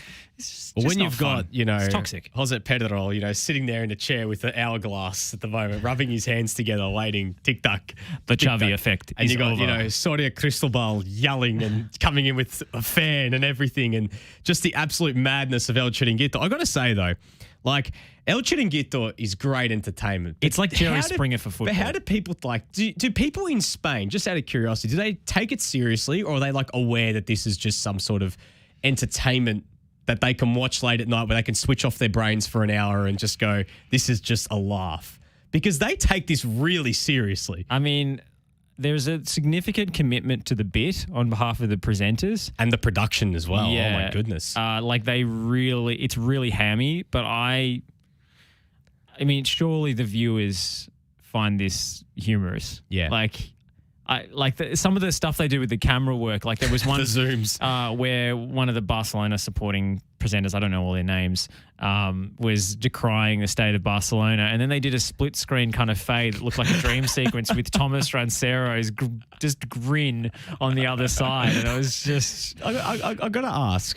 when you've got, it's toxic. Jose Pedrerol, sitting there in a chair with an hourglass at the moment, rubbing his hands together, waiting, tic-tac. The Xavi effect. And you got, Soria Cristobal yelling and coming in with a fan and everything, and just the absolute madness of El Chiringuito. I got to say, though, like, El Chiringuito is great entertainment. It's like Jerry Springer for football. But how do people, do people in Spain, just out of curiosity, do they take it seriously, or are they, aware that this is just some sort of entertainment that they can watch late at night where they can switch off their brains for an hour and just go, this is just a laugh? Because they take this really seriously. I mean, there's a significant commitment to the bit on behalf of the presenters. And the production as well. Yeah. Oh, my goodness. It's really hammy, but I mean, surely the viewers find this humorous. Yeah. Some of the stuff they do with the camera work. Like there was one the zooms where one of the Barcelona supporting presenters, I don't know all their names, was decrying the state of Barcelona, and then they did a split screen kind of fade that looked like a dream sequence with Thomas Rancero's just grin on the other side, and it was just. I got to ask,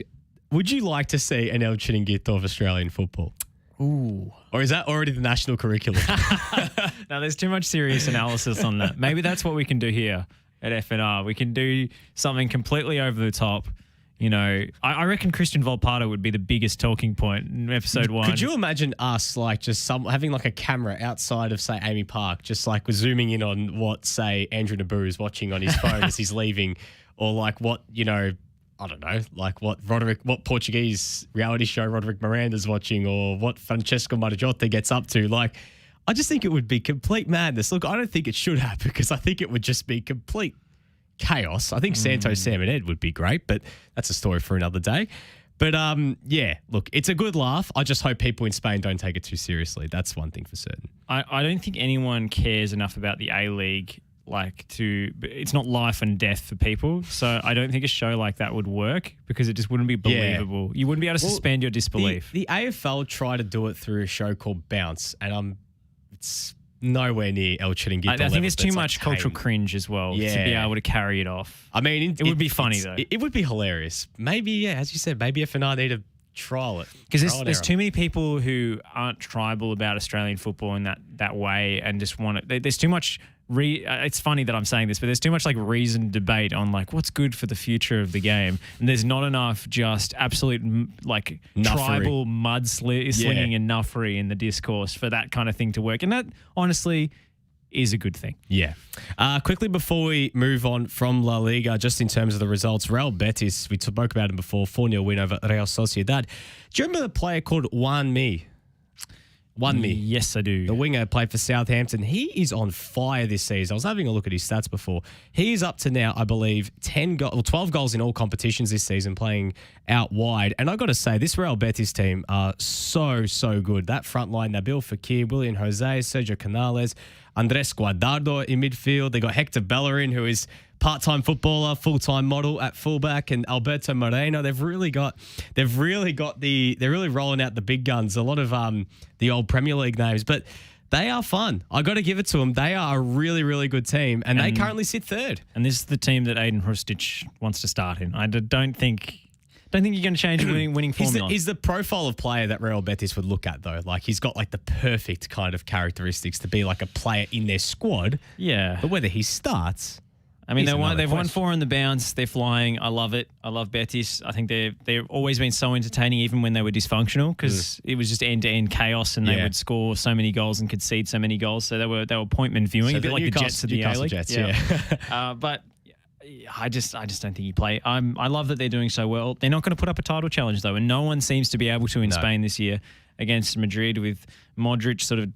would you like to see an El Chiringuito of Australian football? Ooh. Or is that already the national curriculum? No, there's too much serious analysis on that. Maybe that's what we can do here at FNR. We can do something completely over the top. I reckon Christian Volpato would be the biggest talking point in episode 1. Could you imagine us having a camera outside of, say, Amy Park, just zooming in on what, say, Andrew Naboo is watching on his phone as he's leaving, or what, I don't know, like what Portuguese reality show Roderick Miranda's watching or what Francesco Margiotta gets up to. Like, I just think it would be complete madness. Look, I don't think it should happen because I think it would just be complete chaos. I think Santos, Sam and Ed would be great, but that's a story for another day. But yeah, look, it's a good laugh. I just hope people in Spain don't take it too seriously. That's one thing for certain. I don't think anyone cares enough about the A-League it's not life and death for people. So I don't think a show like that would work because it just wouldn't be believable. You wouldn't be able to suspend your disbelief. The AFL tried to do it through a show called Bounce, and it's nowhere near El Chiringuito. I think there's too much cultural cringe as well to be able to carry it off. I mean, it would be funny though. It would be hilarious. Maybe, as you said, maybe FNR need to trial it. Because there's too many people who aren't tribal about Australian football in that way and just want it. There's too much. It's funny that I'm saying this, but there's too much like reasoned debate on like what's good for the future of the game, and there's not enough just absolute like tribal slinging and nuffery in the discourse for that kind of thing to work. And that honestly is a good thing. Yeah. Quickly before we move on from La Liga, just in terms of the results, Real Betis, we spoke about him before, 4-0 win over Real Sociedad. Do you remember the player called Juan Mi? Yes, I do. The winger played for Southampton. He is on fire this season. I was having a look at his stats before. He is up to now, I believe, 12 goals in all competitions this season, playing out wide. And I got to say, this Real Betis team are so good. That front line, Nabil Fekir, William Jose, Sergio Canales, Andres Guardado in midfield. They got Hector Bellerin, who is part-time footballer, full-time model at fullback, and Alberto Moreno. They're really rolling out the big guns. A lot of the old Premier League names, but they are fun. I got to give it to them. They are a really, really good team, and they currently sit third. And this is the team that Aiden Hrustic wants to start in. I don't think you're going to change winning formula. He's the profile of player that Real Betis would look at, though. Like, he's got like the perfect kind of characteristics to be like a player in their squad. Yeah, but whether he starts. I mean, they've won 4 on the bounce. They're flying. I love it. I love Betis. I think they've always been so entertaining, even when they were dysfunctional, because it was just end-to-end chaos, and they would score so many goals and concede so many goals. So they were appointment viewing, a bit like the Jets of the A-League. But I just don't think he play. I love that they're doing so well. They're not going to put up a title challenge though, and no one seems to be able to in Spain this year against Madrid, with Modric sort of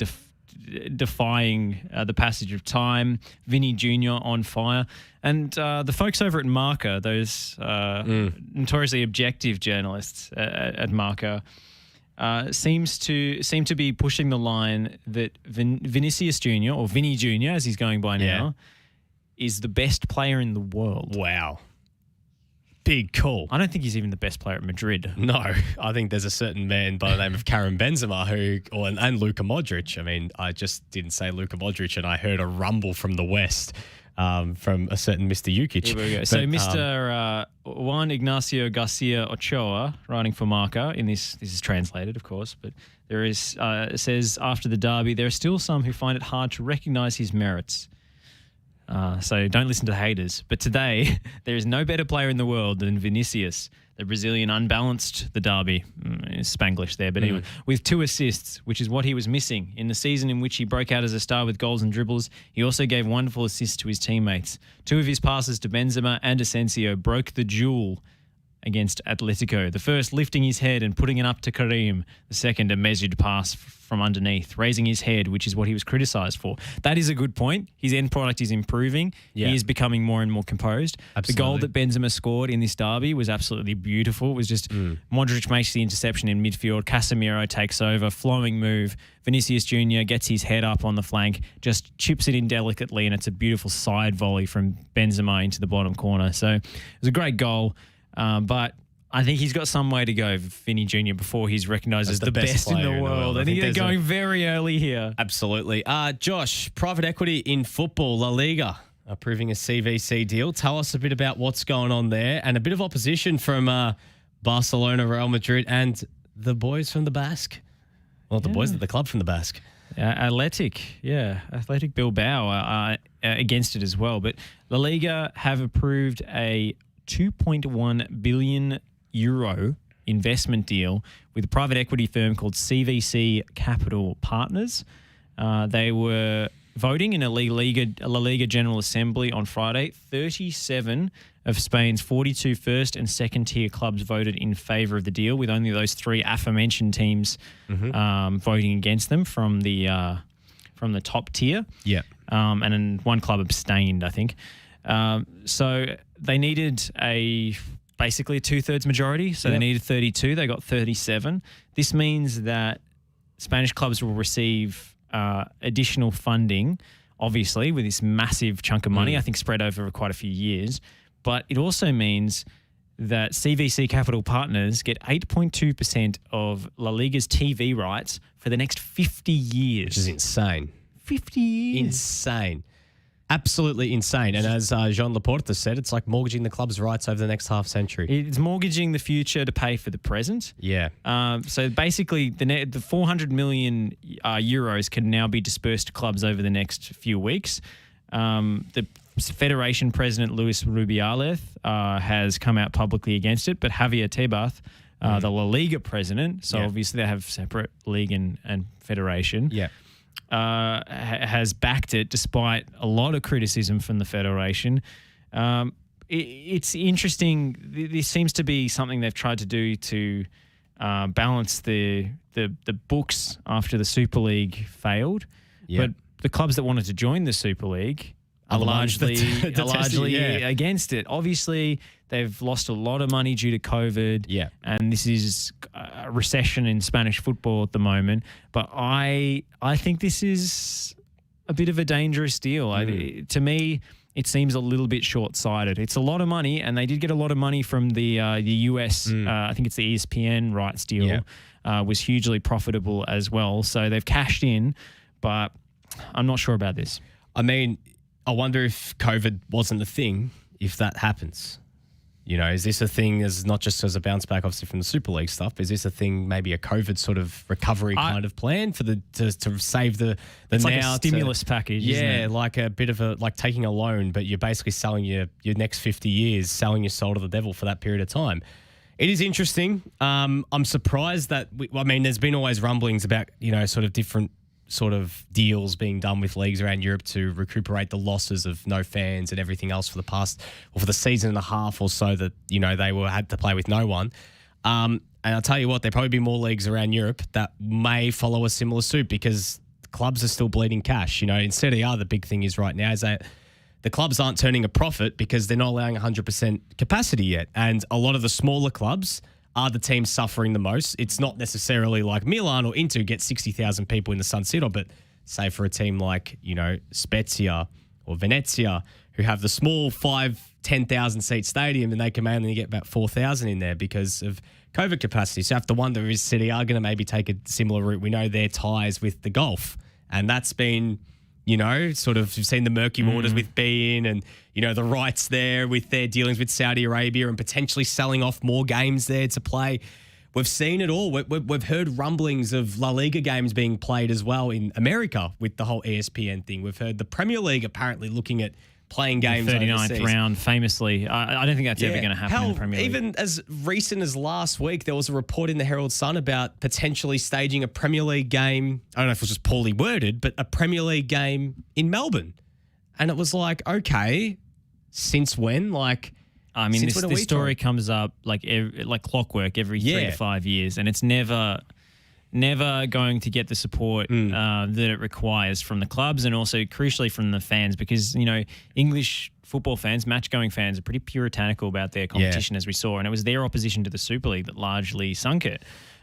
defying the passage of time, Vini Jr on fire, and the folks over at Marca, those notoriously objective journalists at Marca, seem to be pushing the line that Vinicius Jr, or Vini Jr as he's going by now, is the best player in the world. Wow. Big call. I don't think he's even the best player at Madrid. No, I think there's a certain man by the name of Karim Benzema and Luka Modric. I mean, I just didn't say Luka Modric, and I heard a rumble from the West from a certain Mr. Jukic. Here we go. So Mr. Juan Ignacio Garcia Ochoa, writing for Marca, this is translated, of course, but there is it says, after the derby, there are still some who find it hard to recognise his merits. So don't listen to the haters. But today, there is no better player in the world than Vinicius. The Brazilian unbalanced the derby. Spanglish there. But anyway, with 2 assists, which is what he was missing. In the season in which he broke out as a star with goals and dribbles, he also gave wonderful assists to his teammates. 2 of his passes to Benzema and Asensio broke the duel against Atletico. The first lifting his head and putting it up to Karim. The second, a measured pass from underneath, raising his head, which is what he was criticised for. That is a good point. His end product is improving. Yeah. He is becoming more and more composed. Absolutely. The goal that Benzema scored in this derby was absolutely beautiful. It was just Modric makes the interception in midfield. Casemiro takes over, flowing move. Vinicius Jr gets his head up on the flank, just chips it in delicately, and it's a beautiful side volley from Benzema into the bottom corner. So it was a great goal. But I think he's got some way to go, Vinny Jr, before he's recognised as the best in the world. I think they're going very early here. Absolutely. Josh, private equity in football, La Liga, approving a CVC deal. Tell us a bit about what's going on there, and a bit of opposition from Barcelona, Real Madrid, and the boys from the Basque. Well, the boys at the club from the Basque. Athletic Bilbao are against it as well. But La Liga have approved a 2.1 billion euro investment deal with a private equity firm called CVC Capital Partners. They were voting in a La Liga General Assembly on Friday. 37 of Spain's 42 first and second tier clubs voted in favour of the deal, with only those three aforementioned teams voting against them from the top tier. Yeah. And then one club abstained, I think. So they needed basically a 2/3 majority. So they needed 32. They got 37. This means that Spanish clubs will receive additional funding, obviously, with this massive chunk of money, I think spread over quite a few years. But it also means that CVC Capital Partners get 8.2% of La Liga's TV rights for the next 50 years. Which is insane. 50 years. Insane. Absolutely insane. And as Jean Laporta said, it's like mortgaging the club's rights over the next half century. It's mortgaging the future to pay for the present. Yeah. So basically, the 400 million euros can now be dispersed to clubs over the next few weeks. The Federation President Luis Rubiales has come out publicly against it, but Javier Tebas, the La Liga president, so obviously they have separate league and federation, has backed it despite a lot of criticism from the federation. It's interesting. This seems to be something they've tried to do to balance the books after the Super League failed. But the clubs that wanted to join the Super League are largely against it. Obviously, they've lost a lot of money due to COVID, and this is a recession in Spanish football at the moment. But I think this is a bit of a dangerous deal. To me, it seems a little bit short-sighted. It's a lot of money, and they did get a lot of money from the US. I think it's the ESPN rights deal was hugely profitable as well. So they've cashed in, but I'm not sure about this. I mean, I wonder if COVID wasn't a thing, if that happens. You know, is this a thing as not just as a bounce back, obviously, from the Super League stuff? Is this a thing, maybe a COVID sort of recovery kind of plan for to save the it's now like a stimulus package, isn't it? Like a bit of like taking a loan, but you're basically selling your next 50 years, selling your soul to the devil for that period of time. It is interesting. I'm surprised that, there's been always rumblings about, sort of different sort of deals being done with leagues around Europe to recuperate the losses of no fans and everything else for the past, or for the season and a half or so that, they had to play with no one. And I'll tell you what, there'll probably be more leagues around Europe that may follow a similar suit because clubs are still bleeding cash. In Serie A, the big thing is right now is that the clubs aren't turning a profit because they're not allowing 100% capacity yet. And a lot of the smaller clubs are the teams suffering the most. It's not necessarily like Milan or Inter get 60,000 people in the San Siro, but say for a team like, Spezia or Venezia, who have the small 10,000 seat stadium and they can only get about 4,000 in there because of COVID capacity. So I have to wonder, is Serie A going to maybe take a similar route? We know their ties with the Gulf, and that's been, sort of, you've seen the murky waters with beIN and, the rights there with their dealings with Saudi Arabia and potentially selling off more games there to play. We've seen it all. We've heard rumblings of La Liga games being played as well in America with the whole ESPN thing. We've heard the Premier League apparently looking at playing games the 39th overseas. round, famously. I don't think that's ever going to happen in the Premier League. Even as recent as last week, there was a report in the Herald Sun about potentially staging a Premier League game. I don't know if it was just poorly worded, but a Premier League game in Melbourne. And it was like, okay, since when? This story comes up like clockwork every 3 to 5 years, and it's never going to get the support that it requires from the clubs and also crucially from the fans because, English football fans, match-going fans are pretty puritanical about their competition as we saw, and it was their opposition to the Super League that largely sunk it.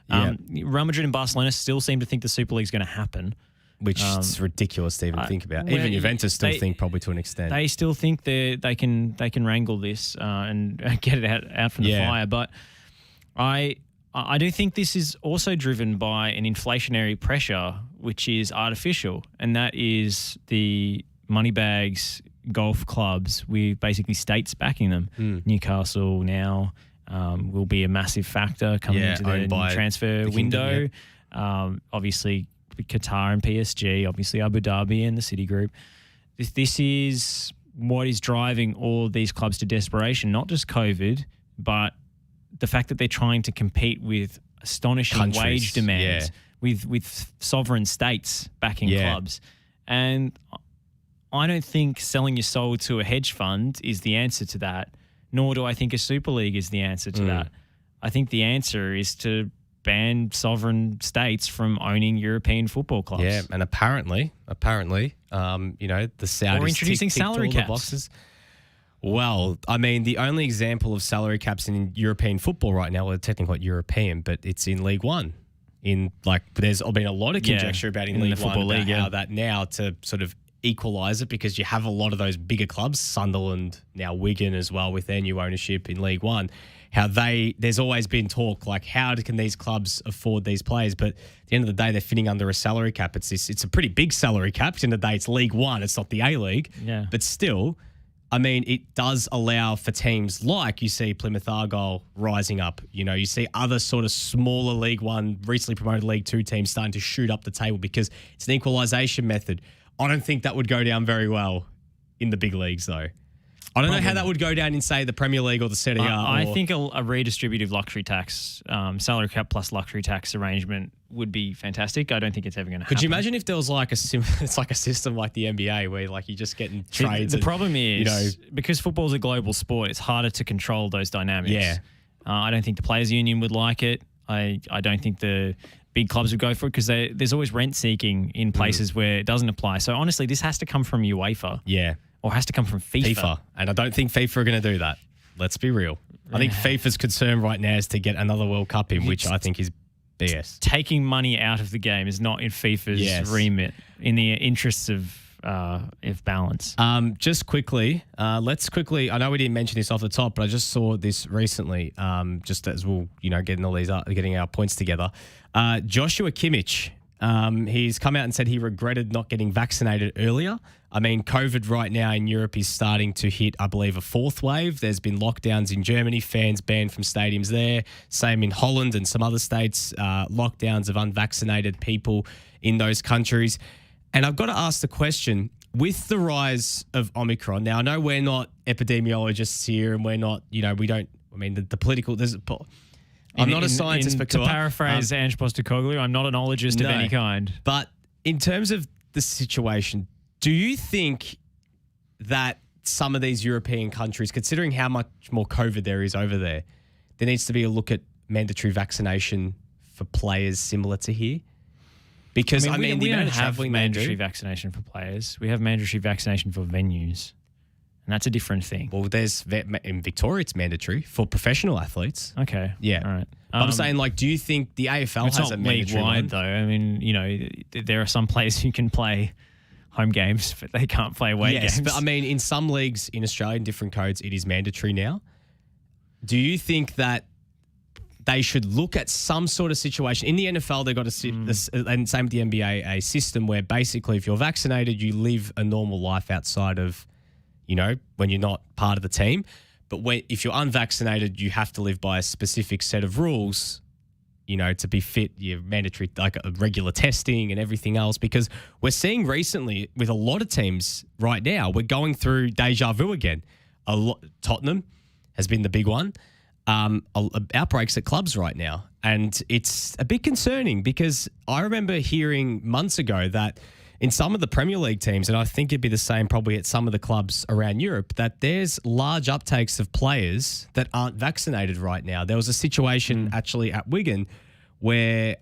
Real Madrid and Barcelona still seem to think the Super League is going to happen. Which is ridiculous to even think about. Even Juventus still think probably to an extent. They still think they can wrangle this and get it out from the fire. But I do think this is also driven by an inflationary pressure, which is artificial, and that is the moneybags golf clubs with basically states backing them. Newcastle now will be a massive factor coming into the transfer window. Obviously, Qatar and PSG, obviously Abu Dhabi and the City Group. This is what is driving all of these clubs to desperation, not just COVID, but the fact that they're trying to compete with astonishing wage demands with sovereign states backing clubs. And I don't think selling your soul to a hedge fund is the answer to that, nor do I think a Super League is the answer to that. I think the answer is to ban sovereign states from owning European football clubs. Yeah, and apparently, the Saudis or introducing ticked salary all the caps. boxes. Well, I mean, the only example of salary caps in European football right now, well, technically not European, but it's in League One. There's been a lot of conjecture about in League the One Football about League, how that now to sort of equalise it, because you have a lot of those bigger clubs, Sunderland, now Wigan as well, with their new ownership in League One. There's always been talk like, how can these clubs afford these players? But at the end of the day, they're fitting under a salary cap. It's a pretty big salary cap. At the end of the day, it's League One. It's not the A-League. Yeah. But still, I mean, it does allow for teams like you see Plymouth Argyle rising up. You see other sort of smaller League One, recently promoted League Two teams starting to shoot up the table because it's an equalisation method. I don't think that would go down very well in the big leagues, though. I don't know how that would go down in, say, the Premier League or the Serie A. I think a redistributive luxury tax, salary cap plus luxury tax arrangement would be fantastic. I don't think it's ever going to happen. Could you imagine if there was like it's like a system like the NBA where like you're just getting trades? The problem is, because football's a global sport, it's harder to control those dynamics. Yeah. I don't think the Players Union would like it. I don't think the big clubs would go for it because there's always rent seeking in places where it doesn't apply. So honestly, this has to come from UEFA. Yeah. Or has to come from FIFA. And I don't think FIFA are going to do that. Let's be real. I think FIFA's concern right now is to get another World Cup in, which I think is BS. Taking money out of the game is not in FIFA's remit, in the interests of balance. Just quickly, I know we didn't mention this off the top, but I just saw this recently, just as we'll, getting our points together. Joshua Kimmich, he's come out and said he regretted not getting vaccinated earlier. I mean, COVID right now in Europe is starting to hit, I believe, a fourth wave. There's been lockdowns in Germany, fans banned from stadiums there. Same in Holland and some other states, lockdowns of unvaccinated people in those countries. And I've got to ask the question, with the rise of Omicron, now I know we're not epidemiologists here and we're not, the political, I'm not a scientist, but to paraphrase Ange Postecoglou, I'm not an ologist of any kind. But in terms of the situation, do you think that some of these European countries, considering how much more COVID there is over there needs to be a look at mandatory vaccination for players similar to here? Because, we don't have mandatory vaccination for players. We have mandatory vaccination for venues. And that's a different thing. Well, in Victoria, it's mandatory for professional athletes. Okay. Yeah. All right. I'm saying, do you think the AFL has a mandatory league-wide, one? though. I mean, there are some players who can play home games, but they can't play away games. Yes, but I mean, in some leagues in Australia, in different codes, it is mandatory now. Do you think that they should look at some sort of situation? In the NFL, they've got and same with the NBA, a system where basically if you're vaccinated, you live a normal life outside of, when you're not part of the team. But if you're unvaccinated, you have to live by a specific set of rules, to be fit. You're mandatory, like regular testing and everything else, because we're seeing recently with a lot of teams right now, we're going through deja vu again. Tottenham has been the big one. Outbreaks at clubs right now. And it's a bit concerning because I remember hearing months ago that in some of the Premier League teams, and I think it'd be the same probably at some of the clubs around Europe, that there's large uptakes of players that aren't vaccinated right now. There was a situation actually at Wigan where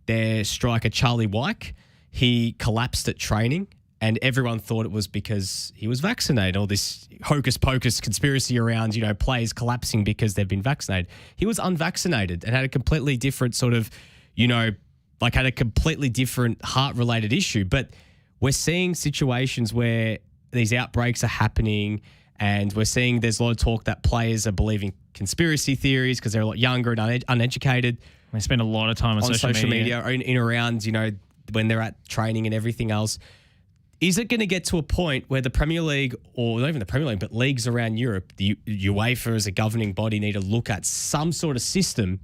their striker, Charlie Wyke, he collapsed at training and everyone thought it was because he was vaccinated. All this hocus pocus conspiracy around, players collapsing because they've been vaccinated. He was unvaccinated and had a completely different sort of, had a completely different heart-related issue. But we're seeing situations where these outbreaks are happening and we're seeing there's a lot of talk that players are believing conspiracy theories because they're a lot younger and uneducated. They spend a lot of time on social media. In around, when they're at training and everything else. Is it going to get to a point where the Premier League, or not even the Premier League, but leagues around Europe, the UEFA as a governing body need to look at some sort of system,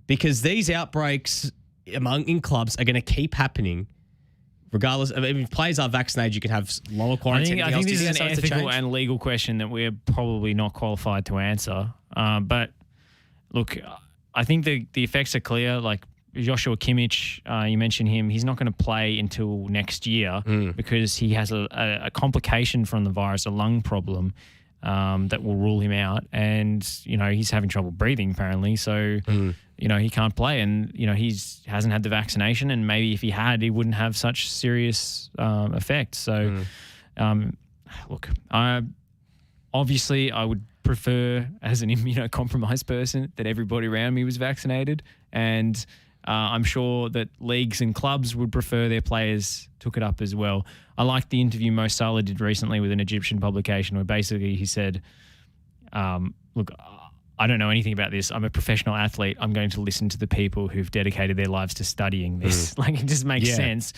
because these outbreaks in clubs are going to keep happening regardless of if players are vaccinated, you can have lower quarantine. I think this is an ethical and legal question that we're probably not qualified to answer. But look, I think the effects are clear. Like Joshua Kimmich, you mentioned him. He's not going to play until next year because he has a complication from the virus, a lung problem that will rule him out. And, he's having trouble breathing apparently. So, he can't play. And, he hasn't had the vaccination. And maybe if he had, he wouldn't have such serious effects. So, look, obviously I would prefer as an immunocompromised person that everybody around me was vaccinated. And I'm sure that leagues and clubs would prefer their players took it up as well. I liked the interview Mo Salah did recently with an Egyptian publication where basically he said, look, I don't know anything about this. I'm a professional athlete. I'm going to listen to the people who've dedicated their lives to studying this. It just makes sense.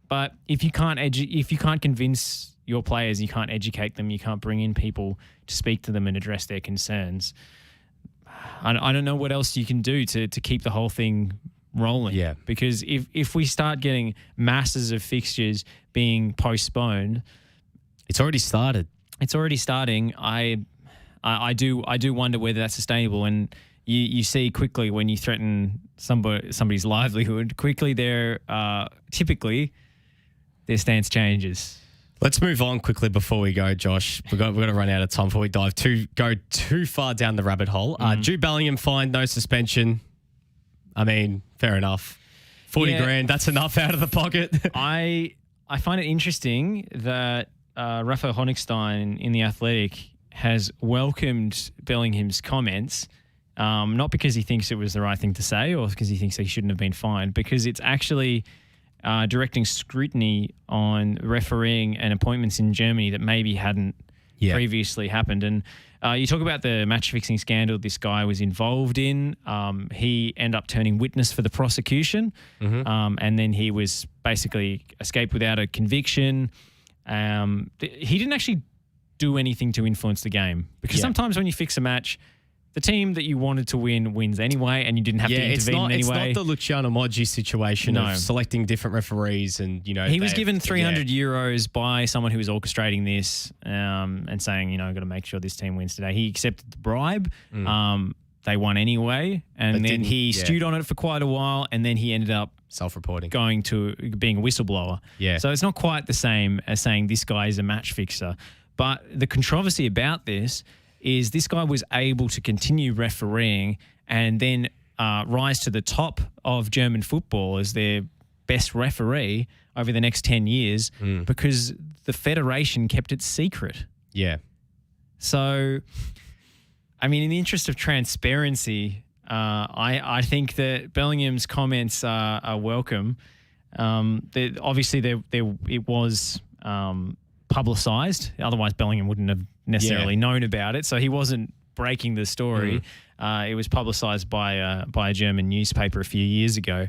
But if you can't convince your players, you can't educate them, you can't bring in people to speak to them and address their concerns, I don't know what else you can do to keep the whole thing rolling. Yeah. Because if we start getting masses of fixtures being postponed, it's already started. It's already starting. I do wonder whether that's sustainable. And you see quickly when you threaten somebody's livelihood, quickly typically their stance changes. Let's move on quickly before we go, Josh. We're going to run out of time before we go too far down the rabbit hole. Jude Bellingham fined, no suspension. I mean, fair enough. 40 grand, that's enough out of the pocket. I find it interesting that Rafa Honigstein in The Athletic has welcomed Bellingham's comments, not because he thinks it was the right thing to say or because he thinks he shouldn't have been fined, because it's actually directing scrutiny on refereeing and appointments in Germany that maybe hadn't previously happened. And you talk about the match-fixing scandal this guy was involved in. He ended up turning witness for the prosecution, and then he was basically escaped without a conviction. He didn't actually do anything to influence the game, because sometimes when you fix a match, the team that you wanted to win wins anyway, and you didn't have to intervene in any way. It's not the Luciano Moggi situation of selecting different referees and, He was given 300 euros by someone who was orchestrating this and saying, I've got to make sure this team wins today. He accepted the bribe. They won anyway, and then he stewed on it for quite a while, and then he ended up self-reporting, going to being a whistleblower. Yeah. So it's not quite the same as saying this guy is a match fixer. But the controversy about this is this guy was able to continue refereeing and then rise to the top of German football as their best referee over the next 10 years because the federation kept it secret. Yeah. So, I mean, in the interest of transparency, I think that Bellingham's comments are welcome. Obviously, it was publicised. Otherwise, Bellingham wouldn't have necessarily known about it. So he wasn't breaking the story. It was publicised by a German newspaper a few years ago.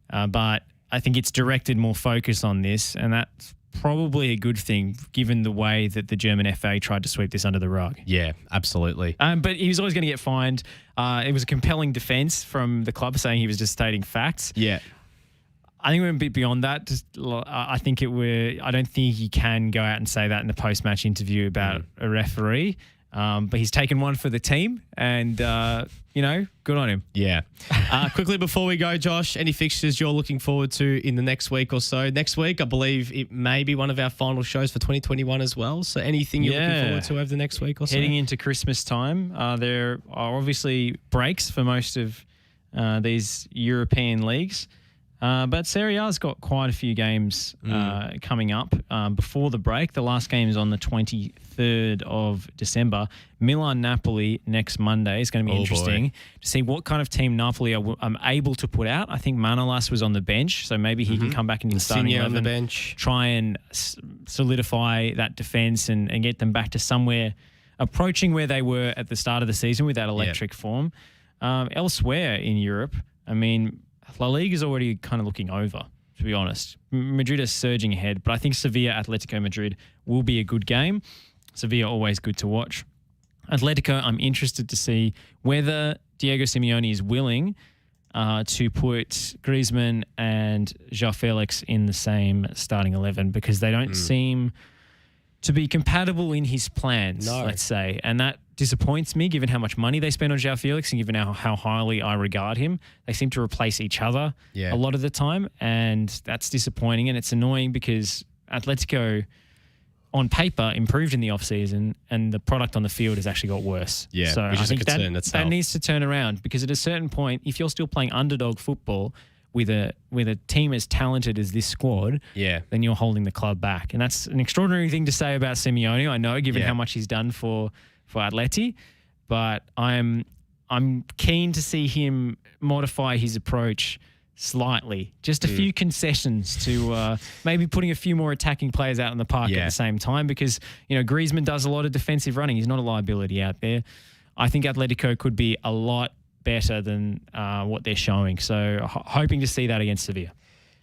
But I think it's directed more focus on this, and that's probably a good thing given the way that the German FA tried to sweep this under the rug. Yeah, absolutely. But he was always going to get fined. It was a compelling defence from the club saying he was just stating facts. Yeah. I think we're a bit beyond that. I don't think he can go out and say that in the post-match interview about a referee. But he's taken one for the team, and good on him. Yeah. Quickly before we go, Josh, any fixtures you're looking forward to in the next week or so? Next week, I believe it may be one of our final shows for 2021 as well. So anything you're looking forward to over the next week or so? Heading into Christmas time, there are obviously breaks for most of these European leagues. But Serie A's got quite a few games coming up before the break. The last game is on the 23rd of December. Milan Napoli next Monday. It's going to be interesting to see what kind of team Napoli are able to put out. I think Manolas was on the bench, so maybe he can come back into the starting 11, on the bench, try and solidify that defence and get them back to somewhere approaching where they were at the start of the season with that electric form. Elsewhere in Europe, I mean, La Liga is already kind of looking over, to be honest. Madrid is surging ahead, but I think Sevilla Atletico Madrid will be a good game. Sevilla always good to watch. Atletico, I'm interested to see whether Diego Simeone is willing to put Griezmann and João Felix in the same starting 11, because they don't seem to be compatible in his plans, let's say. And that disappoints me, given how much money they spend on João Felix and given how highly I regard him. They seem to replace each other a lot of the time, and that's disappointing. And it's annoying because Atletico, on paper, improved in the offseason, and the product on the field has actually got worse. Yeah, so which I is a think concern itself. that needs to turn around, because at a certain point, if you're still playing underdog football with a team as talented as this squad, then you're holding the club back. And that's an extraordinary thing to say about Simeone, I know, given how much he's done for Atleti, but I'm keen to see him modify his approach slightly. Just a few concessions to maybe putting a few more attacking players out in the park at the same time, because, Griezmann does a lot of defensive running. He's not a liability out there. I think Atletico could be a lot better than what they're showing. So hoping to see that against Sevilla.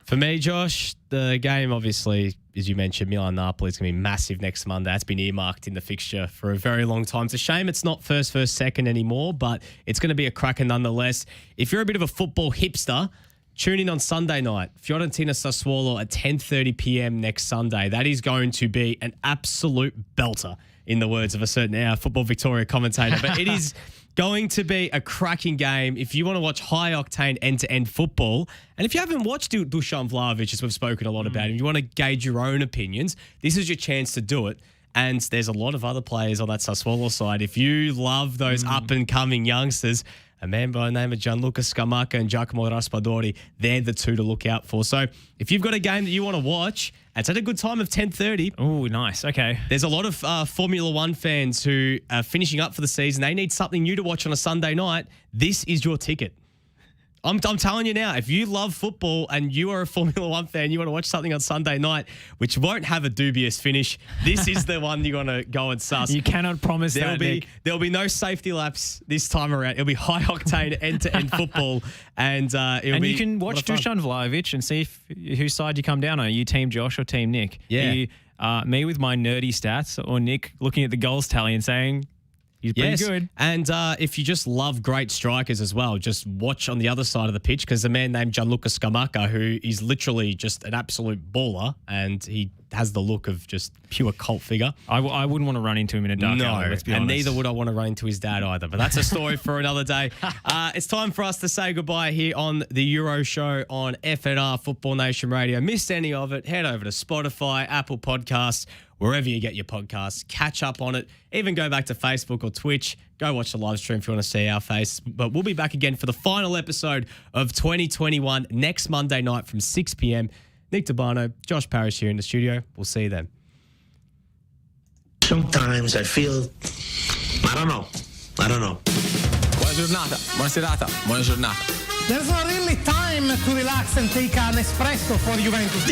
For me, Josh, the game, obviously, as you mentioned, Milan and Napoli is going to be massive next Monday. That's been earmarked in the fixture for a very long time. It's a shame it's not first, second anymore, but it's going to be a cracker nonetheless. If you're a bit of a football hipster, tune in on Sunday night. Fiorentina Sassuolo at 10:30 p.m. next Sunday. That is going to be an absolute belter, in the words of a certain Football Victoria commentator. But it is going to be a cracking game if you want to watch high-octane end-to-end football. And if you haven't watched Dusan Vlahovic, as we've spoken a lot about him, you want to gauge your own opinions, this is your chance to do it. And there's a lot of other players on that Sassuolo side. If you love those up-and-coming youngsters, a man by the name of Gianluca Scamacca and Giacomo Raspadori, they're the two to look out for. So if you've got a game that you want to watch, it's at a good time of 10:30. Oh, nice. Okay. There's a lot of Formula One fans who are finishing up for the season. They need something new to watch on a Sunday night. This is your ticket. I'm telling you now, if you love football and you are a Formula One fan, you want to watch something on Sunday night, which won't have a dubious finish, this is the one you're going to go and suss. You cannot promise There'll be no safety laps this time around. It'll be high-octane end-to-end football. And you can watch Dusan Vlahovic and see whose side you come down on. Are you Team Josh or Team Nick? Yeah. Me with my nerdy stats, or Nick looking at the goals tally and saying, he's pretty good. And if you just love great strikers as well, just watch on the other side of the pitch, because a man named Gianluca Scamacca, who is literally just an absolute baller, and he has the look of just pure cult figure. I wouldn't want to run into him in a dark alley, let's be honest. And neither would I want to run into his dad either. But that's a story for another day. It's time for us to say goodbye here on the Euro Show on FNR Football Nation Radio. Missed any of it, head over to Spotify, Apple Podcasts, wherever you get your podcasts. Catch up on it. Even go back to Facebook or Twitch. Go watch the live stream if you want to see our face. But we'll be back again for the final episode of 2021 next Monday night from 6 p.m. Nick Tabano, Josh Parrish here in the studio. We'll see you then. Sometimes I feel, I don't know. Buona giornata, buona serata, buona giornata. There's not really time to relax and take an espresso for Juventus.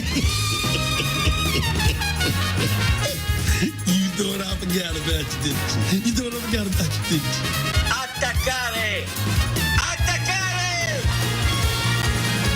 You thought I forgot about you, didn't you? You thought I forgot about you, didn't you? Attaccare!